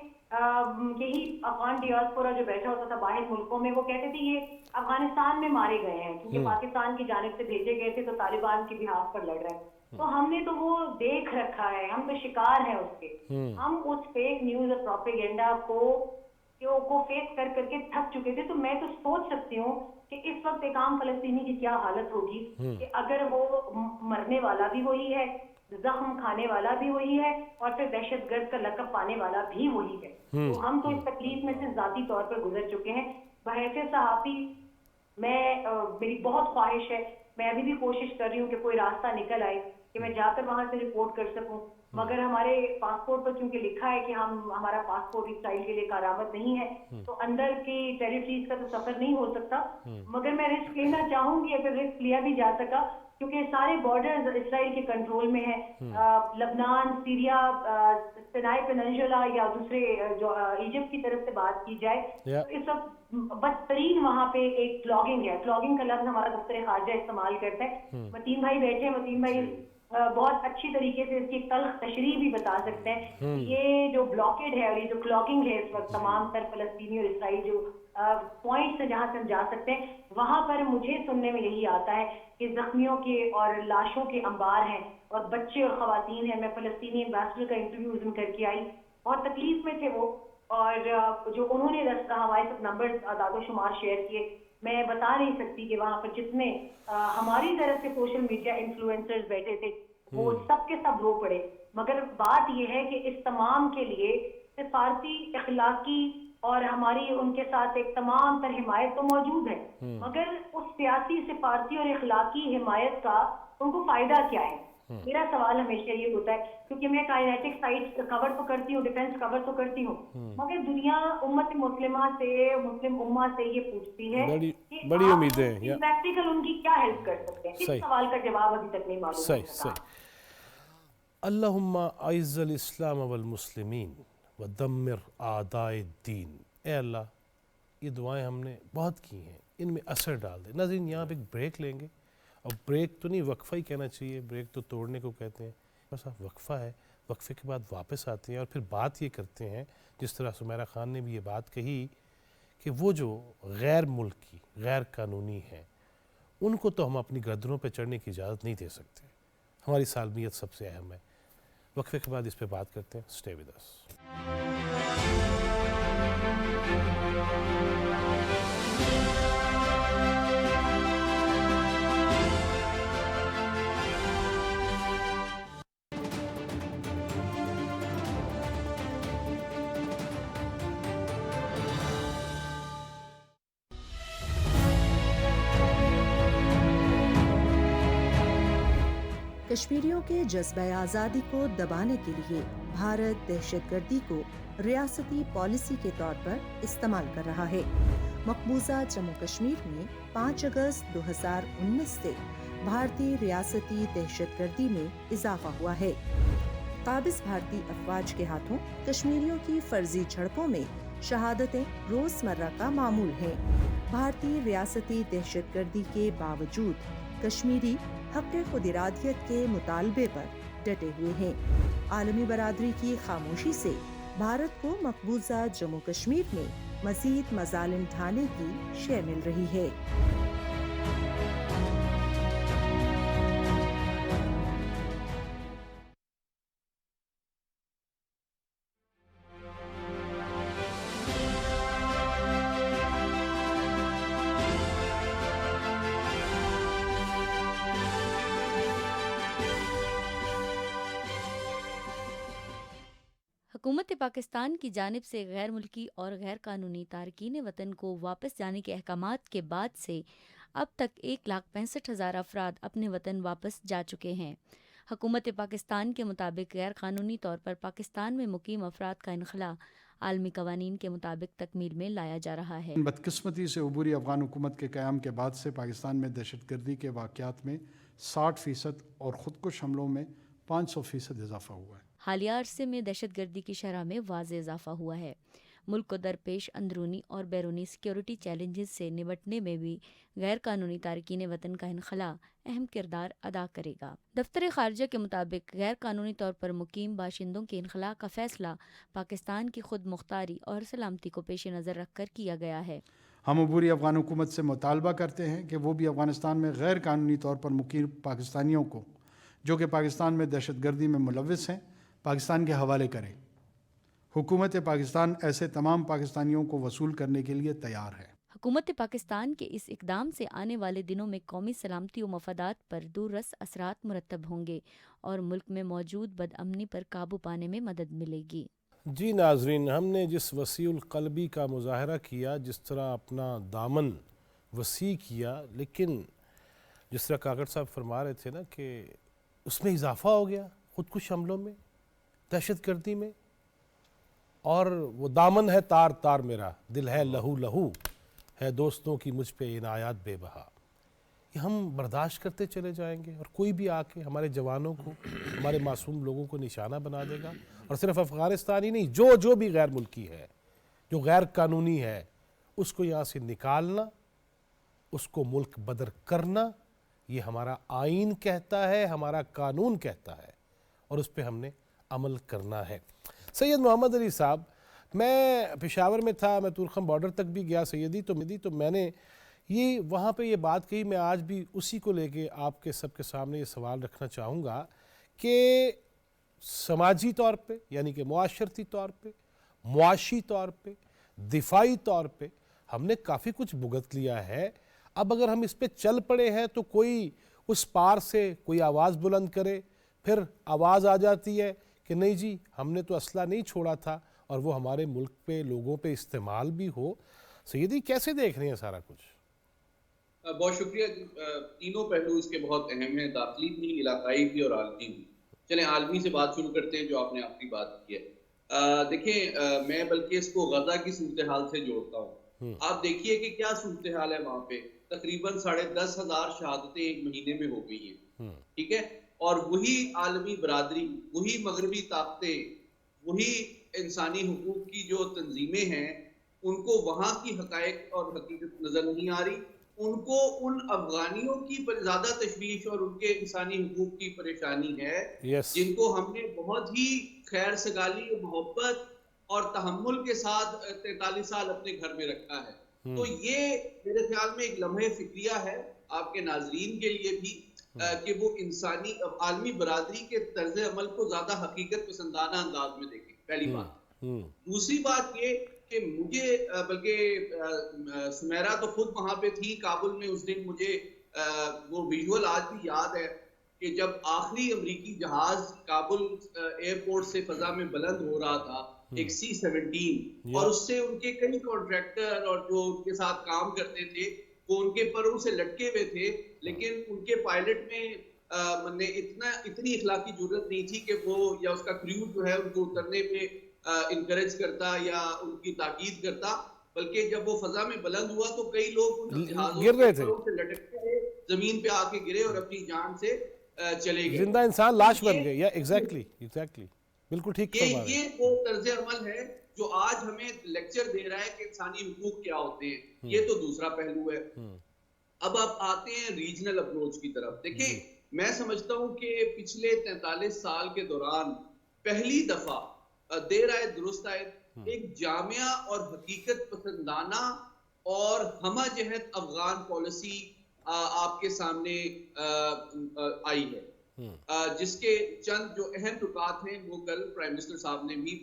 یہی افغان ڈیاسپورا جو بیٹھا ہوتا تھا باہر ملکوں میں، وہ کہتے تھے یہ افغانستان میں مارے گئے ہیں کیونکہ پاکستان کی جانب سے بھیجے گئے تھے تو طالبان کی بہاف پر لڑ رہے ہیں. تو ہم نے تو وہ دیکھ رکھا ہے، ہم تو شکار ہیں اس کے. ہم اس فیک نیوز اور پروپیگنڈا کو فیس کر کے تھک چکے تھے. تو میں تو سوچ سکتی ہوں کہ اس وقت ایک عام فلسطینی کی کیا حالت ہوگی کہ اگر وہ مرنے والا بھی وہی ہے، زخم کھانے والا بھی وہی ہے، اور پھر دہشت گرد کا لقب پانے والا بھی وہی ہے. تو ہم تو اس تکلیف میں سے ذاتی طور پر گزر چکے ہیں. بحیثیت صحافی میری بہت خواہش ہے، میں ابھی بھی کوشش کر رہی ہوں کہ کوئی راستہ نکل آئے کہ میں جا کر وہاں سے رپورٹ کر سکوں، مگر ہمارے پاسپورٹ پر چونکہ لکھا ہے کہ ہمارا پاسپورٹ اسرائیل کے لیے کارآمد نہیں ہے، تو اندر کی ٹیریٹریز کا تو سفر نہیں ہو سکتا. مگر میں رسک لینا چاہوں گی، اگر رسک لیا بھی جا سکا کیونکہ سارے بارڈرز اسرائیل کے کنٹرول میں ہیں. لبنان، سیریا، سینائی پیننسولا یا دوسرے جو ایجپٹ کی طرف سے بات کی جائے تو اس وقت بدترین وہاں پہ ایک فلاگنگ ہے. فلاگنگ کا لفظ ہمارا دفتر خارجہ استعمال کرتا ہے. متین بھائی بیٹھے ہیں، متین بھائی بہت اچھی طریقے سے اس کی تلخ تشریح بھی بتا سکتے ہیں. یہ جو بلاکیڈ ہے اور یہ جو کلاکنگ ہے اس وقت تمام تر فلسطینی اور اسرائیل جو پوائنٹ سے جہاں سے ہم جا سکتے ہیں وہاں پر مجھے سننے میں یہی آتا ہے کہ زخمیوں کے اور لاشوں کے انبار ہیں اور بچے اور خواتین ہیں. میں فلسطینی ایمبیسڈر کا انٹرویو اس دن کر کے آئی، بہت تکلیف میں تھے وہ، اور جو انہوں نے ہمارے ساتھ نمبر اعداد و شمار شیئر کیے میں بتا نہیں سکتی کہ وہاں پر جتنے ہماری طرف سے سوشل میڈیا انفلوئنسرز بیٹھے تھے وہ سب کے سب رو پڑے. مگر بات یہ ہے کہ اس تمام کے لیے سفارتی اخلاقی اور ہماری ان کے ساتھ ایک تمام تر حمایت تو موجود ہے، مگر اس سیاسی سفارتی اور اخلاقی حمایت کا ان کو فائدہ کیا ہے؟ میرا سوال ہمیشہ یہ ہوتا ہے، کیونکہ میں کائنیٹک سائٹ کور تو کرتی ہوں، ڈیفینس کور تو کرتی ہوں، مگر دنیا امت مسلمہ سے، مسلم امہ سے یہ پوچھتی ہے کہ بڑی امیدیں ہیں، پریکٹیکل ان کی کیا ہیلپ کر سکتے ہیں. اس سوال کا جواب ابھی تک نہیں معلوم. صحیح. اللہم اعز الاسلام والمسلمین ودمر اعداء الدین. اے اللہ، یہ دعائیں ہم نے بہت کی ہیں، ان میں اثر ڈال دے. ناظرین، یہاں پہ ایک بریک لیں گے، اور بریک تو نہیں، وقفہ ہی کہنا چاہیے، بریک تو توڑنے کو کہتے ہیں. بس وقفہ ہے، وقفے کے بعد واپس آتے ہیں اور پھر بات یہ کرتے ہیں جس طرح سمیرہ خان نے بھی یہ بات کہی کہ وہ جو غیر ملکی، غیر قانونی ہیں ان کو تو ہم اپنی گردنوں پہ چڑھنے کی اجازت نہیں دے سکتے. ہماری سالمیت سب سے اہم ہے. وقفے کے بعد اس پہ بات کرتے ہیں. Stay with us. کشمیریوں کے جذبہ آزادی کو دبانے کے لیے بھارت دہشت گردی کو ریاستی پالیسی کے طور پر استعمال کر رہا ہے. مقبوضہ جموں کشمیر میں 5 اگست 2019 سے بھارتی ریاستی دہشت گردی میں اضافہ ہوا ہے. قابض بھارتی افواج کے ہاتھوں کشمیریوں کی فرضی جھڑپوں میں شہادتیں روزمرہ کا معمول ہیں. بھارتی ریاستی دہشت گردی کے باوجود کشمیری حق خود ارادیت کے مطالبے پر ڈٹے ہوئے ہیں. عالمی برادری کی خاموشی سے بھارت کو مقبوضہ جموں کشمیر میں مزید مظالم ڈھانے کی شے مل رہی ہے. حکومت پاکستان کی جانب سے غیر ملکی اور غیر قانونی تارکین وطن کو واپس جانے کے احکامات کے بعد سے اب تک 1,65,000 افراد اپنے وطن واپس جا چکے ہیں. حکومت پاکستان کے مطابق غیر قانونی طور پر پاکستان میں مقیم افراد کا انخلاء عالمی قوانین کے مطابق تکمیل میں لایا جا رہا ہے. بدقسمتی سے عبوری افغان حکومت کے قیام کے بعد سے پاکستان میں دہشت گردی کے واقعات میں 60% اور خودکش حملوں میں 500% اضافہ ہوا ہے. حالیہ عرصے میں دہشت گردی کی شرح میں واضح اضافہ ہوا ہے. ملک کو درپیش اندرونی اور بیرونی سیکیورٹی چیلنجز سے نمٹنے میں بھی غیر قانونی تارکین وطن کا انخلاء اہم کردار ادا کرے گا. دفتر خارجہ کے مطابق غیر قانونی طور پر مقیم باشندوں کے انخلاء کا فیصلہ پاکستان کی خود مختاری اور سلامتی کو پیش نظر رکھ کر کیا گیا ہے. ہم عبوری افغان حکومت سے مطالبہ کرتے ہیں کہ وہ بھی افغانستان میں غیر قانونی طور پر مقیم پاکستانیوں کو جو کہ پاکستان میں دہشت گردی میں ملوث ہیں پاکستان کے حوالے کریں. حکومت پاکستان ایسے تمام پاکستانیوں کو وصول کرنے کے لیے تیار ہے. حکومت پاکستان کے اس اقدام سے آنے والے دنوں میں قومی سلامتی و مفادات پر دور رس اثرات مرتب ہوں گے اور ملک میں موجود بد امنی پر قابو پانے میں مدد ملے گی. جی ناظرین، ہم نے جس وسیع القلبی کا مظاہرہ کیا، جس طرح اپنا دامن وسیع کیا، لیکن جس طرح کاکڑ صاحب فرما رہے تھے نا کہ اس میں اضافہ ہو گیا خودکش حملوں میں، دہشت گردی میں، اور وہ دامن ہے تار تار میرا، دل ہے لہو لہو، ہے دوستوں کی مجھ پہ عنایات بے بہا. یہ ہم برداشت کرتے چلے جائیں گے اور کوئی بھی آ کے ہمارے جوانوں کو، ہمارے معصوم لوگوں کو نشانہ بنا دے گا؟ اور صرف افغانستان ہی نہیں، جو بھی غیر ملکی ہے، جو غیر قانونی ہے، اس کو یہاں سے نکالنا، اس کو ملک بدر کرنا، یہ ہمارا آئین کہتا ہے، ہمارا قانون کہتا ہے، اور اس پہ ہم نے عمل کرنا ہے۔ سید محمد علی صاحب، میں پشاور میں تھا، میں تورخم بارڈر تک بھی گیا سیدی، تو میں نے یہ وہاں پہ یہ بات کہی، میں آج بھی اسی کو لے کے آپ کے سب کے سامنے یہ سوال رکھنا چاہوں گا کہ سماجی طور پہ، یعنی کہ معاشرتی طور پہ، معاشی طور پہ، دفاعی طور پہ ہم نے کافی کچھ بھگت لیا ہے۔ اب اگر ہم اس پہ چل پڑے ہیں تو کوئی اس پار سے کوئی آواز بلند کرے، پھر آواز آ جاتی ہے کہ نہیں جی ہم نے تو اسلحہ نہیں چھوڑا تھا، اور وہ ہمارے ملک پہ لوگوں پہ استعمال بھی ہو۔ سیدی کیسے دیکھ رہے ہیں سارا کچھ؟ بہت شکریہ۔ تینوں پہلو اس کے بہت اہم ہیں، داخلی بھی، علاقائی بھی اور عالمی بھی۔ چلیں عالمی سے بات شروع کرتے ہیں جو آپ نے اپنی بات کی ہے۔ دیکھیں میں بلکہ اس کو غزہ کی صورتحال سے جوڑتا ہوں۔ آپ دیکھیے کہ کیا صورتحال ہے وہاں پہ، تقریباً 10,500 شہادتیں ایک مہینے میں ہو گئی ہیں، ٹھیک ہے، اور وہی عالمی برادری، وہی مغربی طاقتیں، وہی انسانی حقوق کی جو تنظیمیں ہیں، ان کو وہاں کی حقائق اور حقیقت نظر نہیں آ رہی، ان کو ان افغانیوں کی زیادہ تشویش اور ان کے انسانی حقوق کی پریشانی ہے، جن کو ہم نے بہت ہی خیر سگالی، محبت اور تحمل کے ساتھ 43 سال اپنے گھر میں رکھا ہے۔ تو یہ میرے خیال میں ایک لمحہ فکریہ ہے آپ کے ناظرین کے لیے بھی، کہ وہ انسانی عالمی برادری کے طرز عمل کو زیادہ حقیقت پسندانہ انداز میں دیکھیں، پہلی بات۔ دوسری بات یہ کہ مجھے، بلکہ سمیرہ تو خود وہاں پہ تھی کابل میں اس دن، مجھے وہ ویژول آج بھی یاد ہے کہ جب آخری امریکی جہاز کابل ایئرپورٹ سے فضا میں بلند ہو رہا تھا، ایک C-17، اور اس سے ان کے کئی کانٹریکٹر اور جو ان کے ساتھ کام کرتے تھے وہ ان کے پروں سے لٹکے ہوئے تھے، لیکن ان کے پائلٹ نے اتنی اخلاقی جرات نہیں تھی کہ وہ یا اس کا کریو جو ہے ان کو اترنے پہ انکریج کرتا یا ان کی تاکید کرتا، بلکہ جب وہ فضا میں بلند ہوا تو کئی لوگ ان جہازوں کے پروں سے لٹکتے ہوئے زمین پہ آ کے گرے اور اپنی جان سے چلے گئے، زندہ انسان لاش بن گئے۔ ایگزیکٹلی بالکل ٹھیک فرما رہے ہیں۔ یہ وہ طرز عمل ہے جو آج ہمیں لیکچر دے رہا ہے کہ انسانی حقوق کیا ہوتے ہیں۔ یہ تو دوسرا پہلو ہے۔ اب آپ آتے ہیں ریجنل اپروچ کی طرف۔ دیکھیں میں سمجھتا ہوں کہ پچھلے 43 سال کے دوران پہلی دفعہ دیر آئے درست آئے ایک جامعہ اور حقیقت پسندانہ اور ہمہ جہت افغان پالیسی آپ کے سامنے آئی ہے، جس کے چند جو اہم نکات ہیں وہ کل پرائم منسٹر صاحب نے بھی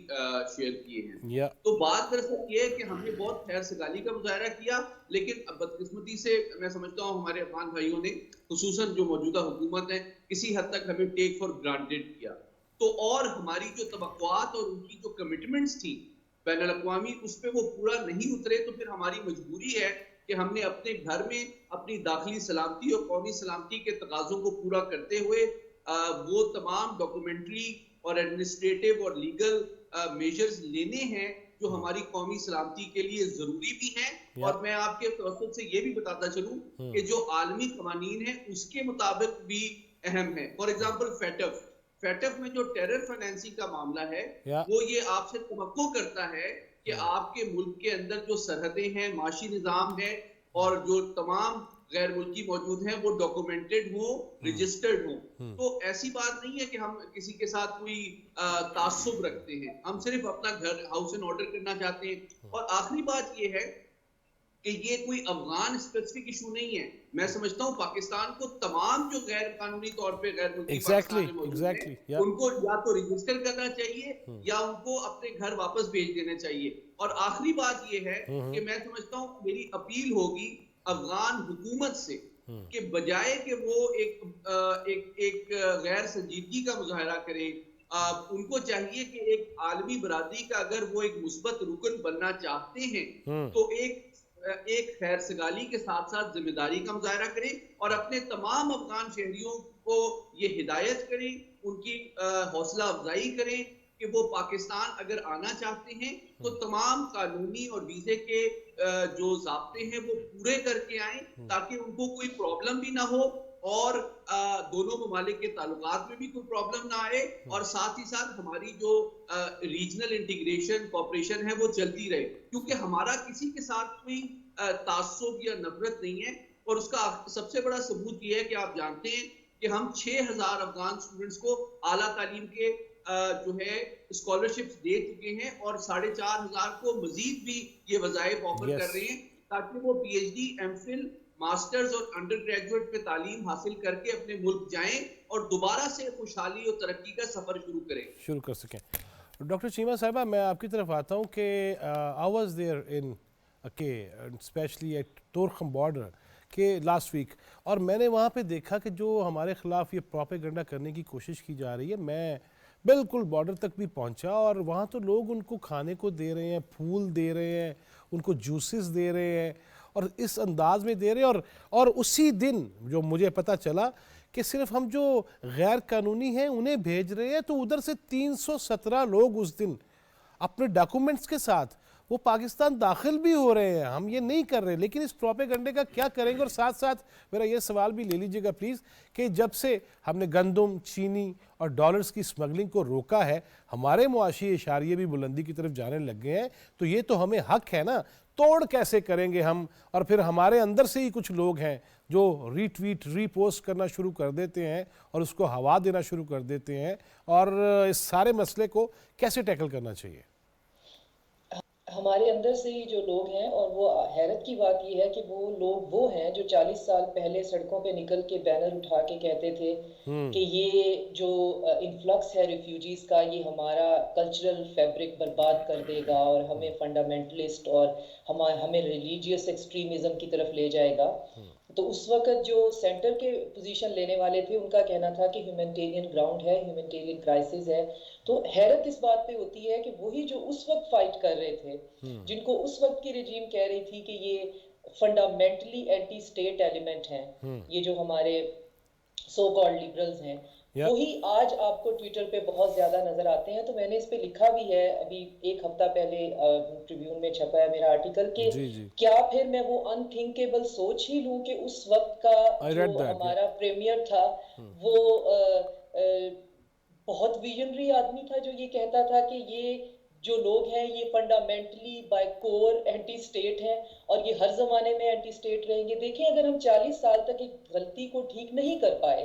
شیئر کیے ہیں۔ تو بات دراصل یہ ہے کہ ہم نے بہت خیر سگالی کا مظاہرہ کیا، لیکن بدقسمتی سے میں سمجھتا ہوں ہمارے افغان بھائیوں نے، خصوصاً جو موجودہ حکومت ہے، کسی حد تک ہمیں ٹیک فار گرانٹیڈ کیا۔ تو اور ہماری جو توقعات اور ان کی جو کمٹمنٹس تھیں بین الاقوامی، اس پہ وہ پورا نہیں اترے، تو پھر ہماری مجبوری ہے کہ ہم نے اپنے گھر میں اپنی داخلی سلامتی اور قومی سلامتی کے تقاضوں کو پورا کرتے ہوئے وہ تمام ڈاکومنٹری اور ایڈمنسٹریٹو اور لیگل میجرز لینے ہیں جو ہماری قومی سلامتی کے لیے ضروری بھی ہیں۔ اور میں آپ کے توسط سے یہ بھی بتاتا چلوں کہ جو عالمی قوانین ہیں اس کے مطابق بھی اہم ہے۔ فار ایگزامپل فیٹف میں جو ٹیرر فائنینسنگ کا معاملہ ہے وہ یہ آپ سے توقع کرتا ہے کہ آپ کے ملک کے اندر جو سرحدیں ہیں، معاشی نظام ہے اور جو تمام غیر ملکی موجود ہیں وہ ڈاکومنٹڈ ہوں، رجسٹرڈ ہوں۔ تو ایسی بات نہیں ہے کہ ہم کسی کے ساتھ کوئی تعصب رکھتے ہیں، ہم صرف اپنا گھر ہاؤس اینڈ آرڈر کرنا چاہتے ہیں۔ اور آخری بات یہ ہے کہ یہ کوئی افغان اسپیسیفک ایشو نہیں ہے، میں سمجھتا ہوں پاکستان کو تمام جو غیر قانونی طور پہ غیر ملکی پاکستان میں موجود ہیں ان کو یا تو رجسٹر کرنا چاہیے یا ان کو اپنے گھر واپس بھیج دینا چاہیے۔ اور آخری بات یہ ہے کہ میں سمجھتا ہوں میری اپیل ہوگی افغان حکومت سے کہ بجائے کہ وہ ایک غیر سنجیدگی کا مظاہرہ کریں، ان کو چاہیے کہ ایک عالمی برادری کا اگر وہ ایک مثبت رکن بننا چاہتے ہیں تو ایک خیر سگالی کے ساتھ ساتھ ذمہ داری کا مظاہرہ کریں اور اپنے تمام افغان شہریوں کو یہ ہدایت کریں، ان کی حوصلہ افزائی کریں کہ وہ پاکستان اگر آنا چاہتے ہیں تو تمام قانونی اور ویزے کے جو ضابطے ہیں وہ پورے کر کے آئیں تاکہ ان کو کوئی پرابلم بھی نہ ہو اور دونوں ممالک کے تعلقات میں بھی کوئی پرابلم نہ آئے اور ساتھ ہی ساتھ ہماری جو ریجنل انٹیگریشن کوپریشن ہے وہ چلتی رہے، کیونکہ ہمارا کسی کے ساتھ کوئی تعصب یا نفرت نہیں ہے۔ اور اس کا سب سے بڑا ثبوت یہ ہے کہ آپ جانتے ہیں کہ ہم 6000 افغان اسٹوڈنٹس کو اعلیٰ تعلیم کے جو ہے اسکالرشپس دے چکے ہیں اور 4500 کو مزید بھی یہ وظائف آفر کر رہے ہیں تاکہ وہ P H D, M phil, masters اور انڈر گریجویٹ پہ تعلیم حاصل کر کے اپنے ملک جائیں اور دوبارہ سے خوشحالی اور ترقی کا سفر شروع کر سکیں۔ ڈاکٹر چیمہ صاحبہ، میں آپ کی طرف آتا ہوں کہ I was there in especially at Torkham border کہ لاسٹ ویک، اور میں نے وہاں پہ دیکھا کہ جو ہمارے خلاف یہ پروپیگنڈا کرنے کی کوشش کی جا رہی ہے، میں بالکل بارڈر تک بھی پہنچا اور وہاں تو لوگ ان کو کھانے کو دے رہے ہیں، پھول دے رہے ہیں، ان کو جوسز دے رہے ہیں اور اس انداز میں دے رہے ہیں، اور اسی دن جو مجھے پتہ چلا کہ صرف ہم جو غیر قانونی ہیں انہیں بھیج رہے ہیں، تو ادھر سے 317 لوگ اس دن اپنے ڈاکومنٹس کے ساتھ وہ پاکستان داخل بھی ہو رہے ہیں۔ ہم یہ نہیں کر رہے، لیکن اس پروپیگنڈے کا کیا کریں گے؟ اور ساتھ ساتھ میرا یہ سوال بھی لے لیجئے گا پلیز کہ جب سے ہم نے گندم، چینی اور ڈالرز کی سمگلنگ کو روکا ہے، ہمارے معاشی اشاریے بھی بلندی کی طرف جانے لگ گئے ہیں، تو یہ تو ہمیں حق ہے نا، توڑ کیسے کریں گے ہم؟ اور پھر ہمارے اندر سے ہی کچھ لوگ ہیں جو ری ٹویٹ، ری پوسٹ کرنا شروع کر دیتے ہیں اور اس کو ہوا دینا شروع کر دیتے ہیں، اور اس سارے مسئلے کو کیسے ٹیکل کرنا چاہیے؟ ہمارے اندر سے ہی جو لوگ ہیں، اور وہ حیرت کی بات یہ ہے کہ وہ لوگ وہ ہیں جو 40 سال پہلے سڑکوں پہ نکل کے بینر اٹھا کے کہتے تھے کہ یہ جو انفلکس ہے ریفیوجیز کا، یہ ہمارا کلچرل فیبرک برباد کر دے گا اور ہمیں فنڈامنٹلسٹ اور ہمیں ریلیجیس ایکسٹریمزم کی طرف لے جائے گا۔ تو اس وقت جو سینٹر کے پوزیشن لینے والے تھے ان کا کہنا تھا کہ ہیومینٹیرین گراؤنڈ ہے، ہیومینٹیرین کرائسس ہے۔ تو حیرت اس بات پہ ہوتی ہے کہ وہی جو اس وقت فائٹ کر رہے تھے، جن کو اس وقت کی رجیم کہہ رہی تھی کہ یہ فنڈامنٹلی اینٹی اسٹیٹ ایلیمنٹ ہیں، یہ جو ہمارے سو کالڈ لیبرلز ہیں، وہی آج آپ کو ٹویٹر پہ بہت زیادہ نظر آتے ہیں۔ تو میں نے اس پہ لکھا بھی ہے، ابھی ایک ہفتہ پہلے ٹریبیون میں چھپا ہے میرا آرٹیکل، کہ کیا پھر میں وہ انتھنکیبل سوچ ہی لوں کہ اس وقت کا جو ہمارا پریمیئر تھا وہ بہت ویژنری آدمی تھا، جو یہ کہتا تھا کہ یہ جو لوگ ہیں یہ fundamentally by core anti state ہیں اور یہ ہر زمانے میں اینٹی اسٹیٹ رہیں گے۔ دیکھیں، اگر ہم 40 سال تک ایک غلطی کو ٹھیک نہیں کر پائے،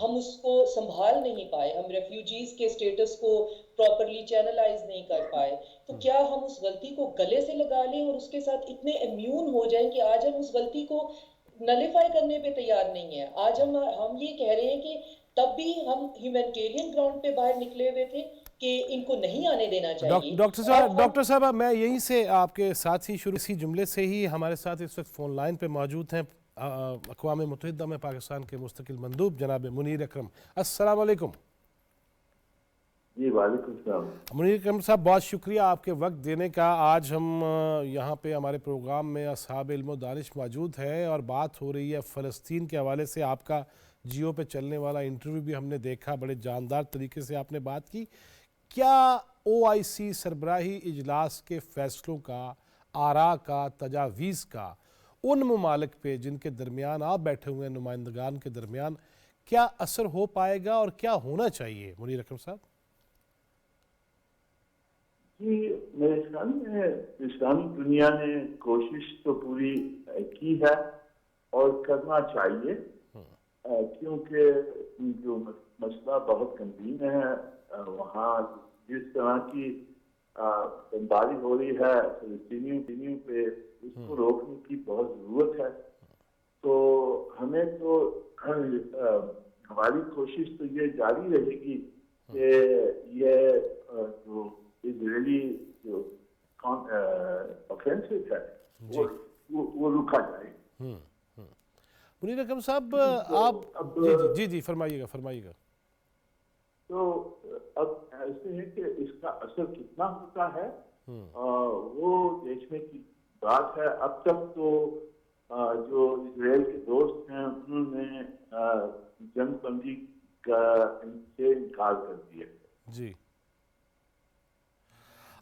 ہم اس کو سنبھال نہیں پائے، ہم ریفیوجیز کے سٹیٹس کو پراپرلی چینلائز نہیں کر پائے، تو کیا ہم اس غلطی کو گلے سے لگا لیں اور اس کے ساتھ اتنے امیون ہو جائیں کہ آج ہم اس غلطی کو نلیفائی کرنے پہ تیار نہیں ہیں؟ آج ہم یہ کہہ رہے ہیں کہ تب بھی ہم ہیومینٹیرین گراؤنڈ پہ باہر نکلے ہوئے تھے کہ ان کو نہیں آنے دینا چاہیے۔ ڈاکٹر صاحب، میں یہیں سے آپ کے ساتھ ہی شروع اسی جملے سے ہی ہمارے ساتھ اس وقت فون لائن پہ موجود ہیں اقوام متحدہ میں پاکستان کے مستقل مندوب جناب منیر اکرم۔ السلام علیکم۔ جی وعلیکم السلام۔ منیر اکرم صاحب، بہت شکریہ آپ کے وقت دینے کا۔ آج ہم یہاں پہ ہمارے پروگرام میں اصحاب علم و دانش موجود ہے اور بات ہو رہی ہے فلسطین کے حوالے سے۔ آپ کا جیو پہ چلنے والا انٹرویو بھی ہم نے دیکھا، بڑے جاندار طریقے سے آپ نے بات کی۔ کیا OIC سربراہی اجلاس کے فیصلوں کا، آراء کا، تجاویز کا ان ممالک پہ جن کے درمیان آپ بیٹھے ہوئے ہیں، نمائندگان کے درمیان، کیا اثر ہو پائے گا اور کیا ہونا چاہیے منیر اکرم صاحب؟ جی، میرے خیال میں اسلامی دنیا نے کوشش تو پوری کی ہے اور کرنا چاہیے، کیونکہ جو مسئلہ بہت گنبھیر ہے، وہاں جس طرح کی بمباری ہو رہی ہے فلسطینیوں پہ، اس کو روکنے کی بہت ضرورت ہے۔ تو ہمیں تو ہماری کوشش تو یہ جاری رہے گی کہ یہ جو اسرائیلی جو آفینسو ہے وہ رکا جائے۔ منیر اکرم صاحب، آپ جی فرمائیے گا۔ تو اب ایسے ہے کہ اس کا اثر کتنا ہوتا ہے وہ دیکھنے کی بات ہے۔ اب تک تو جو اسرائیل کے دوست ہیں انہوں نے جنگ بندی کا سے انکار کر دیا۔ جی،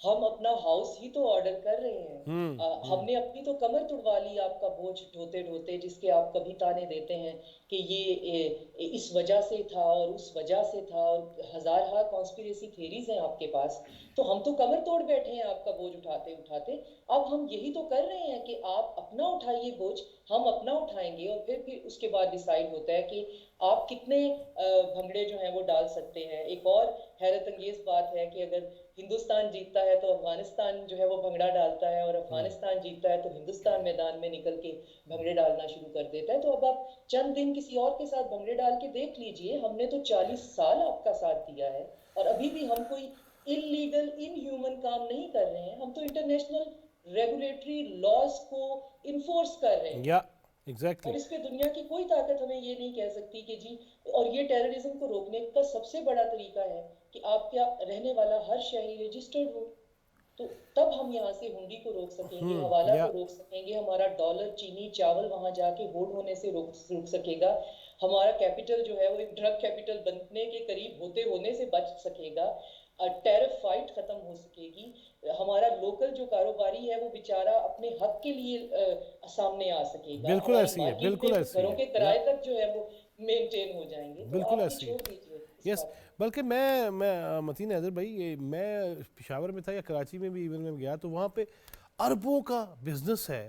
ہم اپنا ہاؤس ہی تو آرڈر کر رہے ہیں. ہم نے اپنی تو کمر توڑوا لی آپ کا بوجھ ڈھوتے ڈھوتے، جس کے آپ کبھی تانے دیتے ہیں کہ یہ اس وجہ سے تھا اور اس وجہ سے تھا، اور ہزارہا کانسپیریسی تھیریز ہیں آپ کے پاس. تو ہم تو کمر توڑ بیٹھے ہیں آپ کا بوجھ اٹھاتے اٹھاتے. اب ہم یہی تو کر رہے ہیں کہ آپ اپنا اٹھائیے بوجھ، ہم اپنا اٹھائیں گے، اور پھر اس کے بعد ڈیسائیڈ ہوتا ہے کہ آپ کتنے بھنگڑے جو ہیں وہ ڈال سکتے ہیں. ایک اور حیرت انگیز بات ہے کہ اگر ہندوستان جیتتا ہے تو افغانستان جو ہے وہ بھنگڑا ڈالتا ہے، اور افغانستان جیتتا ہے تو ہندوستان میدان میں نکل کے بھنگڑے ڈالنا شروع کر دیتا ہے. تو اب آپ چند دن کسی اور کے ساتھ بھنگڑے ڈال کے دیکھ لیجئے. ہم نے تو 40 سال آپ کا ساتھ دیا ہے، اور ابھی بھی ہم کوئی انلیگل ان ہیومن کام نہیں کر رہے ہیں. ہم تو انٹرنیشنل ریگولیٹری لاز کو انفورس کر رہے ہیں. اور اس پہ دنیا کی کوئی طاقت ہمیں یہ نہیں کہہ سکتی کہ جی. اور یہ ٹیررزم کو روکنے کا سب سے بڑا طریقہ ہے کہ آپ کا رہنے والا ہر شہری رجسٹرڈ ہو. تو تب ہم یہاں سے ہنڈی کو روک سکیں گے، حوالہ کو روک سکیں گے، ہمارا ڈالر، چینی، چاول وہاں جا کے ہوڑ ہونے سے روک سکے گا. ہمارا کیپٹل جو ہے وہ ایک ڈرگ کیپٹل بننے کے قریب ہونے سے بچ سکے گا. ٹیرف فائٹ ختم ہو سکے گی. ہمارا لوکل جو کاروباری ہے وہ بیچارہ اپنے حق کے لیے سامنے آ سکے گا. بالکل ایسی ہے، بالکل ایسی ہے. گھروں کے کرائے تک جو ہے وہ مینٹین ہو جائیں گے. بالکل ایسی ہے. یس، بلکہ میں متین حیدر بھائی، میں پشاور میں تھا یا کراچی میں بھی ایون میں گیا تو وہاں پہ اربوں کا بزنس ہے،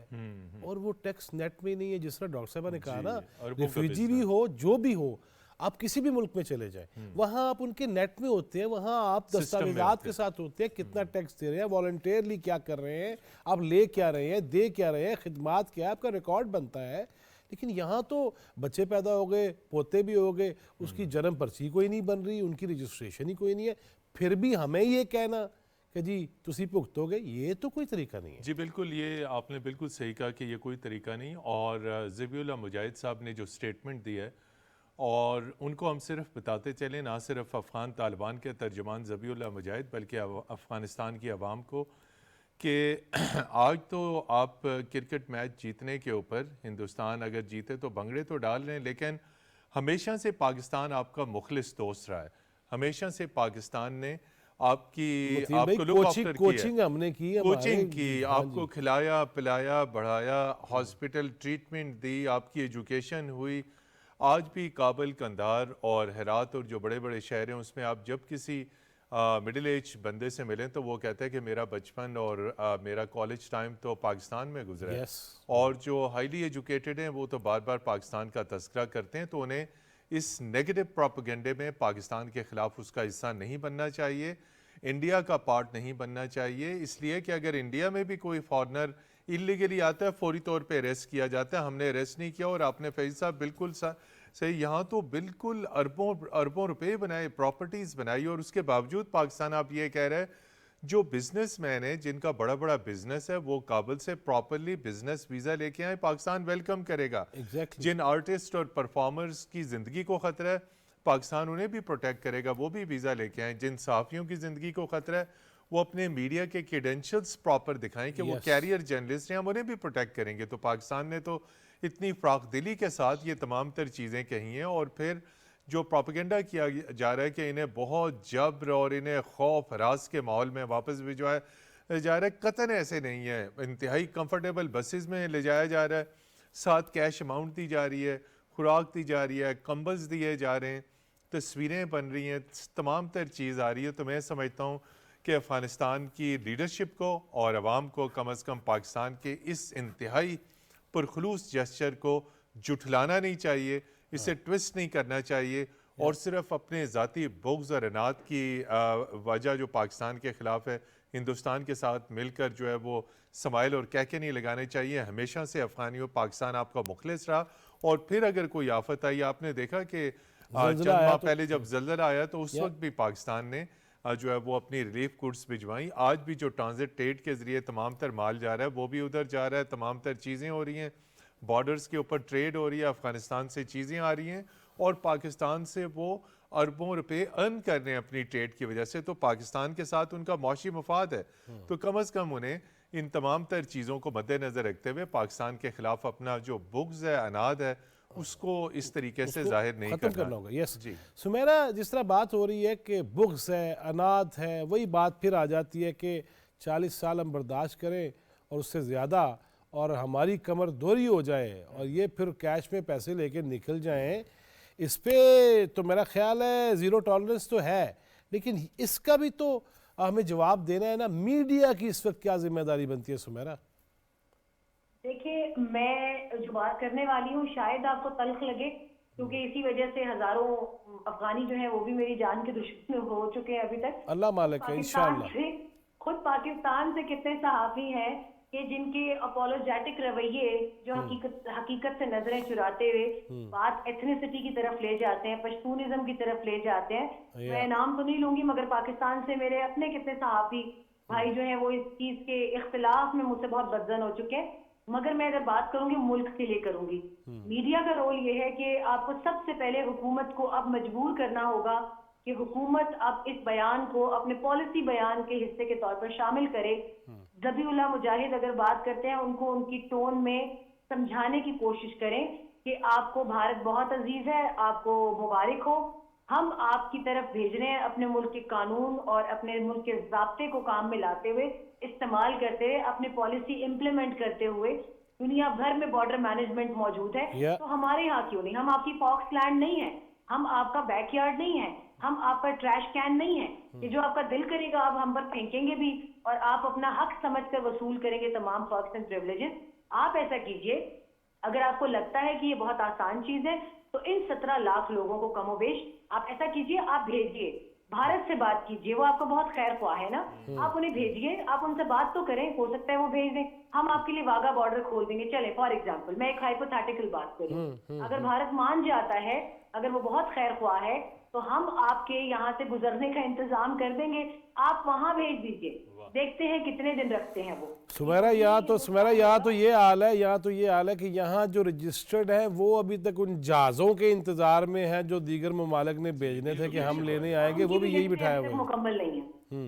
اور وہ ٹیکس نیٹ میں نہیں ہے. جس طرح ڈاکٹر صاحبہ نے کہا نا، ریفیوجی بھی ہو، جو بھی ہو، آپ کسی بھی ملک میں چلے جائیں، وہاں آپ ان کے نیٹ میں ہوتے ہیں، وہاں آپ دستاویزات کے ساتھ ہوتے ہیں، کتنا ٹیکس دے رہے ہیں، والنٹیرلی کیا کر رہے ہیں، آپ لے کیا رہے ہیں، دے کیا رہے ہیں، خدمات کیا ہے، آپ کا ریکارڈ بنتا ہے. لیکن یہاں تو بچے پیدا ہو گئے، پوتے بھی ہو گئے، اس کی جنم پرچی کوئی نہیں بن رہی، ان کی رجسٹریشن ہی کوئی نہیں ہے، پھر بھی ہمیں یہ کہنا کہ جی تسی بھگتو گے، یہ تو کوئی طریقہ نہیں ہے. جی بالکل، یہ آپ نے بالکل صحیح کہا کہ یہ کوئی طریقہ نہیں. اور ذبیح اللہ مجاہد صاحب نے جو سٹیٹمنٹ دی ہے، اور ان کو ہم صرف بتاتے چلیں، نہ صرف افغان طالبان کے ترجمان ذبیح اللہ مجاہد بلکہ افغانستان کی عوام کو، کہ آج تو آپ کرکٹ میچ جیتنے کے اوپر ہندوستان اگر جیتے تو بھنگڑے تو ڈال رہے ہیں، لیکن ہمیشہ سے پاکستان آپ کا مخلص دوست رہا ہے. ہمیشہ سے پاکستان نے آپ کو لک آفٹر کوچنگ ہم نے کی، کوچنگ کی، آپ کو کھلایا پلایا بڑھایا، ہاسپٹل ٹریٹمنٹ دی، آپ کی ایجوکیشن ہوئی. آج بھی کابل، قندھار اور ہرات اور جو بڑے بڑے شہر ہیں، اس میں آپ جب کسی مڈل ایج بندے سے ملیں تو وہ کہتا ہے کہ میرا بچپن اور میرا کالج ٹائم تو پاکستان میں گزرا ہے. اور جو ہائیلی ایجوکیٹڈ ہیں وہ تو بار بار پاکستان کا تذکرہ کرتے ہیں. تو انہیں اس نیگیٹو پروپیگنڈے میں پاکستان کے خلاف اس کا حصہ نہیں بننا چاہیے، انڈیا کا پارٹ نہیں بننا چاہیے. اس لیے کہ اگر انڈیا میں بھی کوئی فارنر انلیگلی آتا ہے، فوری طور پہ اریسٹ کیا جاتا ہے. ہم نے اریسٹ نہیں کیا. اور آپ نے فیض صاحب بالکل صحیح، یہاں تو بالکل اربوں روپے بنائے، پراپرٹیز بنائی، اور اس کے باوجود پاکستان آپ یہ کہہ رہے ہیں جو بزنس مین ہیں جن کا بڑا بڑا بزنس ہے وہ کابل سے پراپرلی بزنس ویزا لے کے آئیں، پاکستان ویلکم کرے گا. جن آرٹسٹ اور پرفارمرز کی زندگی کو خطرہ ہے پاکستان انہیں بھی پروٹیکٹ کرے گا، وہ بھی ویزا لے کے آئیں. جن صحافیوں کی زندگی کو خطرہ ہے وہ اپنے میڈیا کے کریڈینشلز پراپر دکھائیں کہ وہ کیریئر جرنلسٹ ہیں، ہم انہیں بھی پروٹیکٹ کریں گے. تو پاکستان نے تو اتنی فراخ دلی کے ساتھ یہ تمام تر چیزیں کہی ہیں. اور پھر جو پروپیگنڈا کیا جا رہا ہے کہ انہیں بہت جبر اور انہیں خوف ہراس کے ماحول میں واپس بھجوایا جا رہا ہے، قطعاً ایسے نہیں ہے. انتہائی کمفرٹیبل بسز میں لے جایا جا رہا ہے، ساتھ کیش اماؤنٹ دی جا رہی ہے، خوراک دی جا رہی ہے، کمبلز دیے جا رہے ہیں، تصویریں بن رہی ہیں، تمام تر چیز آ رہی ہے. تو میں سمجھتا ہوں کہ افغانستان کی لیڈرشپ کو اور عوام کو کم از کم پاکستان کے اس انتہائی پرخلوص جسچر کو جھٹلانا نہیں چاہیے، اسے ٹوسٹ نہیں کرنا چاہیے، اور صرف اپنے ذاتی بغض اور اناد کی وجہ جو پاکستان کے خلاف ہے ہندوستان کے ساتھ مل کر جو ہے وہ سمائل اور کہکے نہیں لگانے چاہیے. ہمیشہ سے افغانیوں پاکستان آپ کا مخلص رہا. اور پھر اگر کوئی آفت آئی، آپ نے دیکھا کہ چند ماہ پہلے جب زلزلہ آیا تو اس وقت بھی پاکستان نے جو ہے وہ اپنی ریلیف گڈز بھجوائیں. آج بھی جو ٹرانزٹ ٹریڈ کے ذریعے تمام تر مال جا رہا ہے وہ بھی ادھر جا رہا ہے، تمام تر چیزیں ہو رہی ہیں، بارڈرز کے اوپر ٹریڈ ہو رہی ہے، افغانستان سے چیزیں آ رہی ہیں، اور پاکستان سے وہ اربوں روپے ارن کر رہے ہیں اپنی ٹریڈ کی وجہ سے. تو پاکستان کے ساتھ ان کا معاشی مفاد ہے. تو کم از کم انہیں ان تمام تر چیزوں کو مد نظر رکھتے ہوئے پاکستان کے خلاف اپنا جو بغض ہے، اناد ہے، اس کو اس طریقے سے ظاہر نہیں ختم کرنا ہوگا. یس جی سمیرا، جس طرح بات ہو رہی ہے کہ بغض ہے، اناد ہے، وہی بات پھر آ جاتی ہے کہ 40 سال ہم برداشت کریں اور اس سے زیادہ، اور ہماری کمر دوری ہو جائے اور یہ پھر کیش میں پیسے لے کے نکل جائیں. اس پہ تو میرا خیال ہے زیرو ٹالرنس تو ہے، لیکن اس کا بھی تو ہمیں جواب دینا ہے نا. میڈیا کی اس وقت کیا ذمہ داری بنتی ہے سمیرا؟ دیکھیے، میں جو بات کرنے والی ہوں شاید آپ کو تلخ لگے، کیونکہ اسی وجہ سے ہزاروں افغانی جو ہیں وہ بھی میری جان کے دشمن ہو چکے ہیں ابھی تک. اللہ مالک ہے انشاءاللہ. خود پاکستان سے کتنے صحافی ہیں کہ جن کے اپولوجیٹک رویے جو حقیقت سے نظریں چراتے ہوئے بات ایتھنیسٹی کی طرف لے جاتے ہیں، پشتونزم کی طرف لے جاتے ہیں. میں نام تو نہیں لوں گی، مگر پاکستان سے میرے اپنے کتنے صحافی بھائی جو ہیں وہ اس چیز کے اختلاف میں مجھ سے بہت بدزن ہو چکے ہیں. مگر میں اگر بات کروں گی ملک کے لیے کروں گی. میڈیا کا رول یہ ہے کہ آپ کو سب سے پہلے حکومت کو اب مجبور کرنا ہوگا کہ حکومت اب اس بیان کو اپنے پالیسی بیان کے حصے کے طور پر شامل کرے. ذبیح اللہ مجاہد اگر بات کرتے ہیں، ان کو ان کی ٹون میں سمجھانے کی کوشش کریں کہ آپ کو بھارت بہت عزیز ہے، آپ کو مبارک ہو، ہم آپ کی طرف بھیج رہے ہیں اپنے ملک کے قانون اور اپنے ملک کے ضابطے کو کام میں لاتے ہوئے، استعمال کرتے ہوئے، اپنی پالیسی امپلیمنٹ کرتے ہوئے. دنیا بھر میں بارڈر مینجمنٹ موجود ہے، تو ہمارے یہاں کیوں نہیں؟ ہم آپ کی فاکس لینڈ نہیں ہیں، ہم آپ کا بیک یارڈ نہیں ہے، ہم آپ کا ٹریش کین نہیں ہے کہ جو آپ کا دل کرے گا آپ ہم پر پھینکیں گے بھی اور آپ اپنا حق سمجھ کر وصول کریں گے تمام پرکس اینڈ پریولیجز. آپ ایسا کیجئے. اگر آپ کو لگتا ہے کہ یہ بہت آسان چیز ہے تو ان 17 لاکھ لوگوں کو کم و بیش آپ ایسا کیجئے، آپ بھیجئے، بھارت سے بات کیجئے. وہ آپ کو بہت خیر خواہ ہے نا، آپ انہیں بھیجئے، آپ ان سے بات تو کریں، ہو سکتا ہے وہ بھیج دیں. ہم آپ کے لیے واگا بارڈر کھول دیں گے. چلے فار ایگزامپل میں ایک ہائپوتھیٹیکل بات کروں، اگر بھارت مان جاتا ہے، اگر وہ بہت خیر خواہ ہے، تو ہم آپ کے یہاں سے گزرنے کا انتظام کر دیں گے. آپ وہاں بھیج دیجئے، دیکھتے ہیں کتنے دن رکھتے ہیں وہ. سمیرا یہاں تو یہ حال ہے کہ یہاں جو رجسٹرڈ ہیں وہ ابھی تک ان جہازوں کے انتظار میں ہیں جو دیگر ممالک نے بھیجنے تھے کہ ہم لینے آئیں گے، وہ بھی یہی بٹھائے ہوئے ہیں. مکمل نہیں ہے.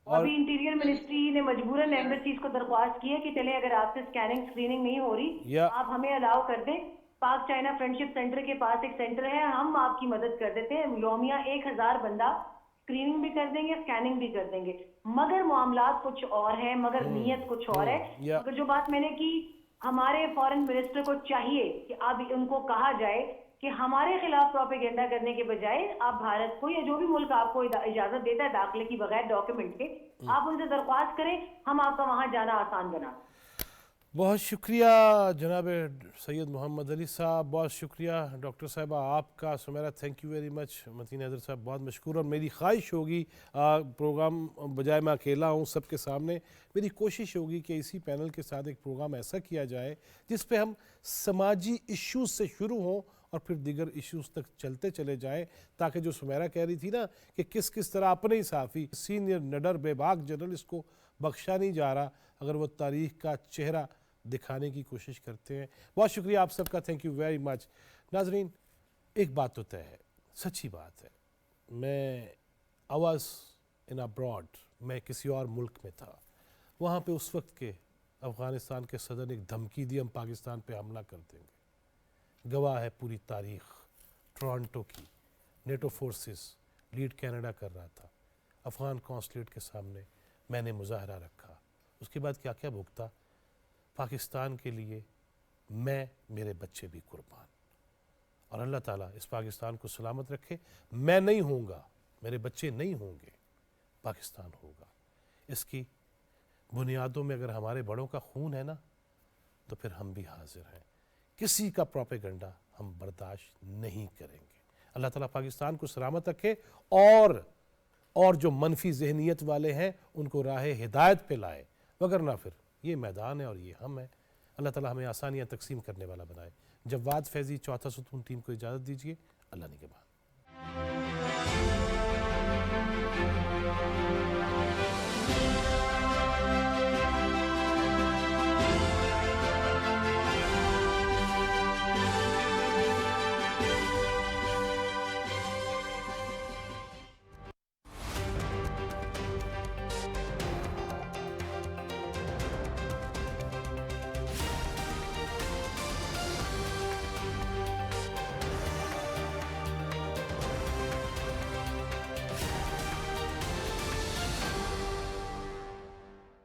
ابھی انٹیریئر منسٹری نے مجبوراً ایمبیسیز کو درخواست کی ہے کہ چلے اگر آپ سے اسکیننگ اسکریننگ نہیں ہو رہی آپ ہمیں الاؤ کر دیں. پاک چائنا فرینڈشپ سینٹر کے پاس ایک سینٹر ہے، ہم آپ کی مدد کر دیتے ہیں. یومیہ 1000 بندہ اسکریننگ بھی کر دیں گے، اسکیننگ بھی کر دیں گے. مگر معاملات کچھ اور ہیں، مگر نیت کچھ اور ہے. مگر جو بات میں نے کی، ہمارے فارن منسٹر کو چاہیے کہ اب ان کو کہا جائے کہ ہمارے خلاف پروپیگنڈا کرنے کے بجائے آپ بھارت کو یا جو بھی ملک آپ کو اجازت دیتا ہے داخلے کی بغیر ڈاکیومنٹ کے، آپ ان سے درخواست کریں، ہم آپ کا وہاں جانا آسان بنا. بہت شکریہ جناب سید محمد علی صاحب، بہت شکریہ ڈاکٹر صاحبہ آپ کا. Sameera thank you very much. Mateen Haider Sahab بہت مشکور. اور میری خواہش ہوگی پروگرام بجائے میں اکیلا ہوں سب کے سامنے، میری کوشش ہوگی کہ اسی پینل کے ساتھ ایک پروگرام ایسا کیا جائے جس پہ ہم سماجی ایشوز سے شروع ہوں اور پھر دیگر ایشوز تک چلتے چلے جائیں، تاکہ جو سمیرا کہہ رہی تھی نا کہ کس طرح اپنے ہی صحافی سینئر نڈر بے باک جرنلسٹ کو بخشا نہیں جا رہا اگر وہ تاریخ کا چہرہ دکھانے کی کوشش کرتے ہیں. بہت شکریہ آپ سب کا. تھینک یو ویری مچ. ناظرین، ایک بات تو طے ہے، سچی بات ہے، میں I was in abroad، میں کسی اور ملک میں تھا، وہاں پہ اس وقت کے افغانستان کے صدر نے ایک دھمکی دی ہم پاکستان پہ حملہ کر دیں گے. گواہ ہے پوری تاریخ ٹورانٹو کی، نیٹو فورسز لیڈ کینیڈا کر رہا تھا، افغان کونسلیٹ کے سامنے میں نے مظاہرہ رکھا. اس کے بعد کیا بھگتا؟ پاکستان کے لیے میں، میرے بچے بھی قربان. اور اللہ تعالیٰ اس پاکستان کو سلامت رکھے. میں نہیں ہوں گا، میرے بچے نہیں ہوں گے، پاکستان ہوگا. اس کی بنیادوں میں اگر ہمارے بڑوں کا خون ہے نا تو پھر ہم بھی حاضر ہیں. کسی کا پروپیگنڈا ہم برداشت نہیں کریں گے. اللہ تعالیٰ پاکستان کو سلامت رکھے اور جو منفی ذہنیت والے ہیں ان کو راہ ہدایت پہ لائے، وگرنہ پھر یہ میدان ہے اور یہ ہم ہیں. اللہ تعالیٰ ہمیں آسانیاں تقسیم کرنے والا بنائے. جواد فیضی، چوتھا ستون ٹیم کو اجازت دیجیے. اللہ نگہبان.